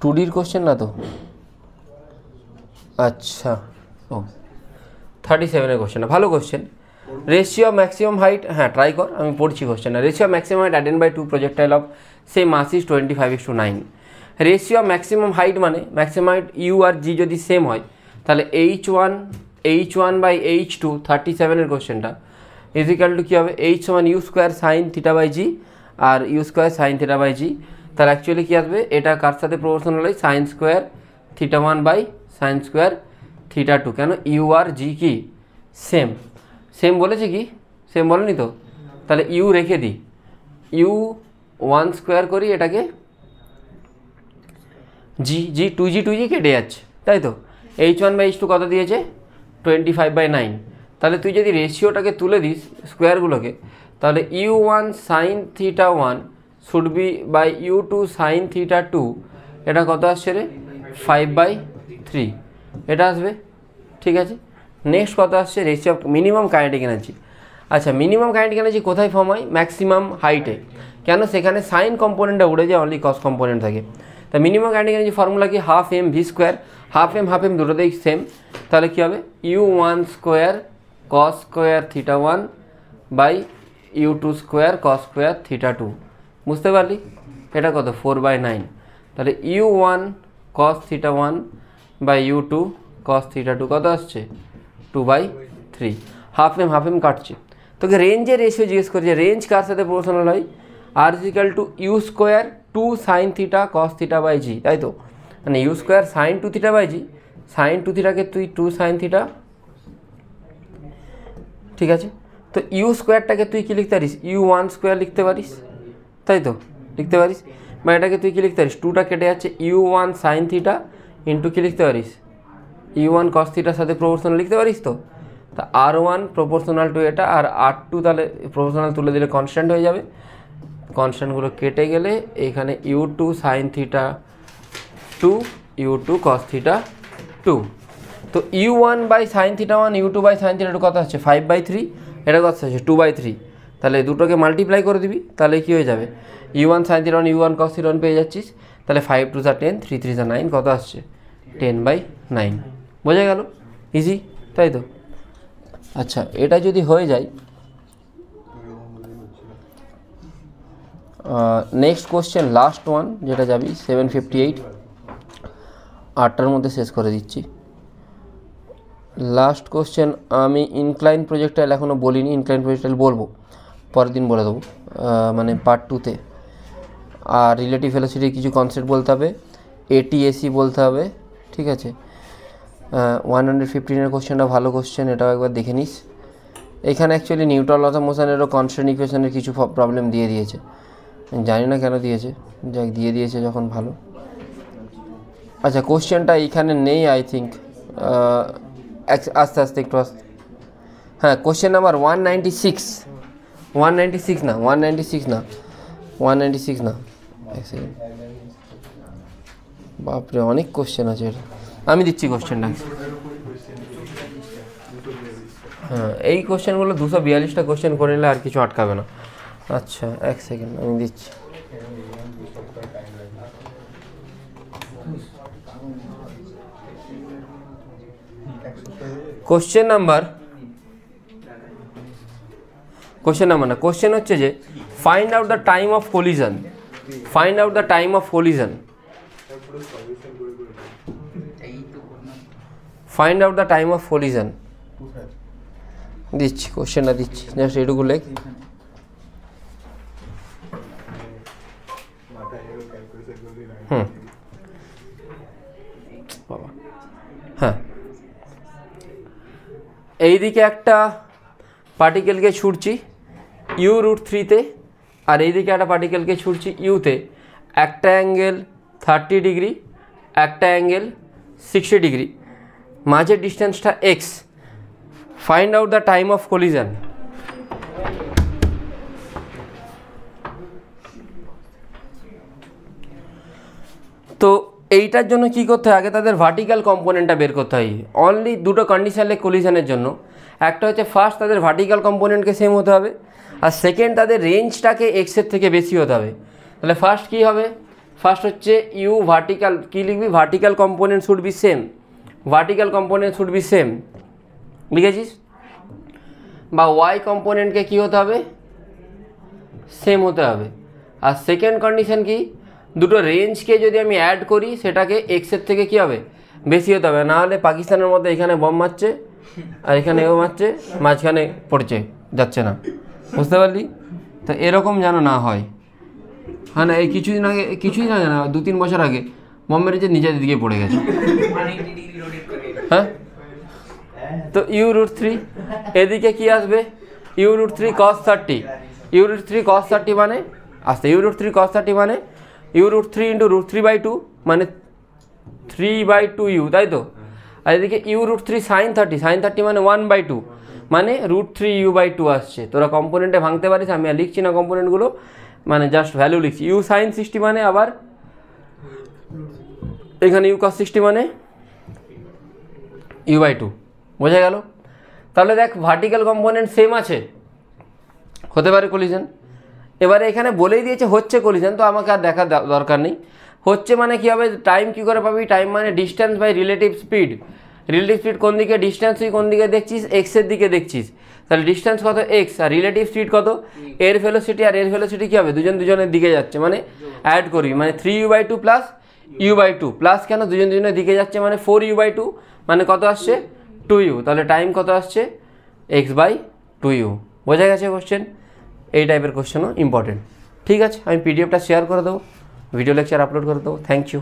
2Dর কোশ্চেন না তো? আচ্ছা, ও 37-এর কোশ্চেন, ভালো কোশ্চেন। রেশিও ম্যাক্সিমাম হাইট, হ্যাঁ ট্রাই কর, আমি পড়ছি কোশ্চেনটা। Ratio maximum height attained by two projectile of same mass is 25:9। Ratio maximum height মানে ম্যাক্সিমাম হাইট ইউ আর জি যদি সেম হয়, তাহলে h1/h2 37-এর কোশ্চেনটা ইজ ইকাল টু কী হবে? h সমান ইউ স্কোয়ার সাইন θ/g আর ইউ স্কোয়ার সাইন θ/g। তাহলে অ্যাকচুয়ালি কী আসবে? এটা কার সাথে প্রপোর্শনাল হয়? সাইন স্কোয়ার θ1/সাইন স্কোয়ার θ2। কেন? ইউ আর জি কি সেম বলেছে কি? সেম বলেনি তো? তাহলে ইউ রেখে দিই, ইউ 1 স্কোয়ার করি, এটাকে জি 2g কেটে যাচ্ছে, তাই তো। h1/h2 কত দিয়েছে? 25/9। তাহলে তুই যদি রেশিওটাকে তুলে দিস স্কোয়ারগুলোকে, তাহলে u1 sine θ1 should be by u2 sine θ2, এটা কত আসছে রে? 5/3 এটা আসবে। ঠিক আছে, নেক্সট কত আসছে? Ratio minimum kinetic energy. আচ্ছা মিনিমাম কাইনেটিক এনার্জি কোথায় ফর্ম হয়? ম্যাক্সিমাম হাইটে। কেন? সেখানে সাইন কম্পোনেন্টটা উড়ে যায়, অনলি কস কম্পোনেন্ট থাকে। তা মিনিমাম কাইনেটিক এনার্জি ফর্মুলা কি? Half m v square. Half m দুটোতেই সেম, তাহলে কী হবে? u1 square cos square theta 1 by u2 square cos square theta 2। বুঝতে পারলি? এটা কত? 4/9। তাহলে u1 cos theta 1 by u2 cos theta 2 কত আসছে? 2/3। হাফ এম কাটছে। তোকে রেঞ্জের রেশিও জিজ্ঞেস করছে, রেঞ্জ কার সাথে প্রপোর্শনাল হয়? R equal to u square 2 sine theta cos theta by g, তাই তো? মানে u square sine 2 theta by g, sine 2 থিটাকে তুই 2 সাইন থিটা, ঠিক আছে? তো ইউ স্কোয়ারটাকে তুই কী লিখতে পারিস? u1 স্কোয়ার লিখতে পারিস, তাই তো? লিখতে পারিস। বা এটাকে তুই কী লিখতে পারিস? 2টা কেটে যাচ্ছে, u1 সাইন থিটা ইন্টু কী লিখতে পারিস? u1 কস থিটার সাথে প্রপোর্শনাল লিখতে পারিস তো? তা r1 প্রপোর্শনাল টু এটা, আর r2 তাহলে প্রপোর্শনাল তুলে দিলে কনস্ট্যান্ট হয়ে যাবে। কনস্ট্যান্টগুলো কেটে গেলে এখানে u2 sign theta 2, u2 cos theta 2। তো u1 by sine theta 1, u2 by sine theta 2 কত হচ্ছে? 5/3। এটা কত হচ্ছে? 2/3। তাহলে দুটোকে মাল্টিপ্লাই করে দিবি, তাহলে কী হয়ে যাবে? u1 sign theta 1, u1 cos theta 1 পেয়ে যাচ্ছিস। তাহলে 5 2 10, 3 3 9, কত আসছে? 10/9। বোঝা গেল? ইজি, তাই তো? আচ্ছা এটা যদি হয়ে যায়, নেক্সট কোশ্চেন লাস্ট ওয়ান যেটা যাবি 758, 8টার মধ্যে শেষ করে দিচ্ছি। লাস্ট কোশ্চেন, আমি ইনক্লাইন প্রজেক্টাইল এখনও বলিনি, ইনক্লাইন প্রজেক্টাইল বলবো, পরের দিন বলে দেবো, মানে পার্ট 2তে। আর রিলেটিভ ভেলোসিটির কিছু কনসেপ্ট বলতে হবে, এটিএসি বলতে হবে, ঠিক আছে? 115-এর কোশ্চেনটা ভালো কোশ্চেন, এটাও একবার দেখে নিস। এখানে অ্যাকচুয়ালি নিউটন লস অফ মোশনেরও কনস্ট্যান্ট ইকুয়েশনের কিছু প্রবলেম দিয়ে দিয়েছে, জানি না কেন দিয়েছে, যাক দিয়ে দিয়েছে যখন ভালো। আচ্ছা কোশ্চেনটা এইখানে নেই আই থিঙ্ক, আস্তে আস্তে একটু আস্তে। হ্যাঁ কোশ্চেন নাম্বার 196 না 196 না, এক সেকেন্ড, বাপরে অনেক কোশ্চেন আছে এটা, আমি দিচ্ছি কোশ্চেনটা। হ্যাঁ এই কোশ্চেনগুলো 242টা কোশ্চেন করে নিলে আর কিছু আটকাবে না। আচ্ছা এক সেকেন্ড আমি দিচ্ছি। কোশ্চেন নাম্বার না, কোশ্চেন হচ্ছে যে find out the time of collision, দিচ্ছি কোশ্চেনটা দিচ্ছি, জাস্ট এটুকু লেখ। বাবা হ্যাঁ, এইদিকে একটা পার্টিকেলকে ছুটছি u√3-তে, আর এইদিকে একটা পার্টিকেলকে ছুটছি u-তে। একটা অ্যাঙ্গেল 30 ডিগ্রি, একটা অ্যাঙ্গেল 60 ডিগ্রি, মাঝের ডিস্টেন্সটা x। Find out the time of collision. তো এইটার জন্য কি করতে হয়? আগে তাদের ভার্টিক্যাল কম্পোনেন্টটা বের করতে হয়। অনলি দুটো কন্ডিশনালে কোলিশনের জন্য, একটা হচ্ছে ফার্স্ট তাদের ভার্টিক্যাল কম্পোনেন্টকে সেম হতে হবে, আর সেকেন্ড তাদের রেঞ্জটাকে এক্সের থেকে বেশি হতে হবে। তাহলে ফার্স্ট কী হবে? ফার্স্ট হচ্ছে ইউ ভার্টিক্যাল, কী লিখবি? Vertical component should be same, লিখেছিস? বা ওয়াই কম্পোনেন্টকে কী হতে হবে? সেম হতে হবে। আর সেকেন্ড কন্ডিশন কি? দুটো রেঞ্জকে যদি আমি অ্যাড করি সেটাকে এক্সের থেকে কী হবে? বেশি হতে হবে, না হলে পাকিস্তানের মধ্যে এখানে বম মারছে আর এখানে ও মারছে, মাঝখানে পড়ছে, যাচ্ছে না। বুঝতে পারলি? তো এরকম যেন না হয়। হ্যাঁ না, এই কিছুদিন আগে না 2-3 বছর আগে বম মেরেছে, নিজের দিকে পড়ে গেছে। হ্যাঁ তো u√3, এদিকে কি আসবে? u√3 cos 30, মানে আসতে u√3 cos 30 মানে u√3 × √3/2 মানে 3/2u, তাই তো? আর এদিকে u√3 sin 30 মানে 1/2 মানে √3u/2 আসছে। তোরা কম্পোনেন্টে ভাঙতে পারিস, আমি আর লিখছি না কম্পোনেন্টগুলো, মানে জাস্ট ভ্যালু লিখছি। u sin 60 মানে আবার এখানে u cos 60 মানে u/2, বোঝা গেল? তাহলে দেখ ভার্টিক্যাল কম্পোনেন্ট সেম আছে, হতে পারে কলিশন। এবারে এখানে বলেই দিয়েছে হচ্ছে কলিশন, তো আমাকে আর দেখার দরকার নেই। হচ্ছে মানে কী হবে, টাইম কী করে পাবি, টাইম মানে distance by relative speed. Relative speed কোন দিকে, ডিস্টেন্স তুই কোন দিকে দেখছিস, এক্সের দিকে দেখছিস, তাহলে ডিস্টেন্স কত এক্স, আর রিলেটিভ স্পিড কত, এর ভেলোসিটি আর এর ভেলোসিটি কী হবে, দুজনের দিকে যাচ্ছে, মানে অ্যাড করবি, মানে 3u/2 প্লাস u/2 প্লাস কেন দুজনের দিকে যাচ্ছে মানে 4u/2, মানে কত আসছে 2u, তাহলে টাইম কত আসছে x/2u। বোঝা গেছে কোশ্চেন? এই টাইপের কোশ্চেনও ইম্পর্টেন্ট। ঠিক আছে, আমি পিডিএফটা শেয়ার করে দেবো, ভিডিও লেকচার আপলোড করে দেবো। Thank you.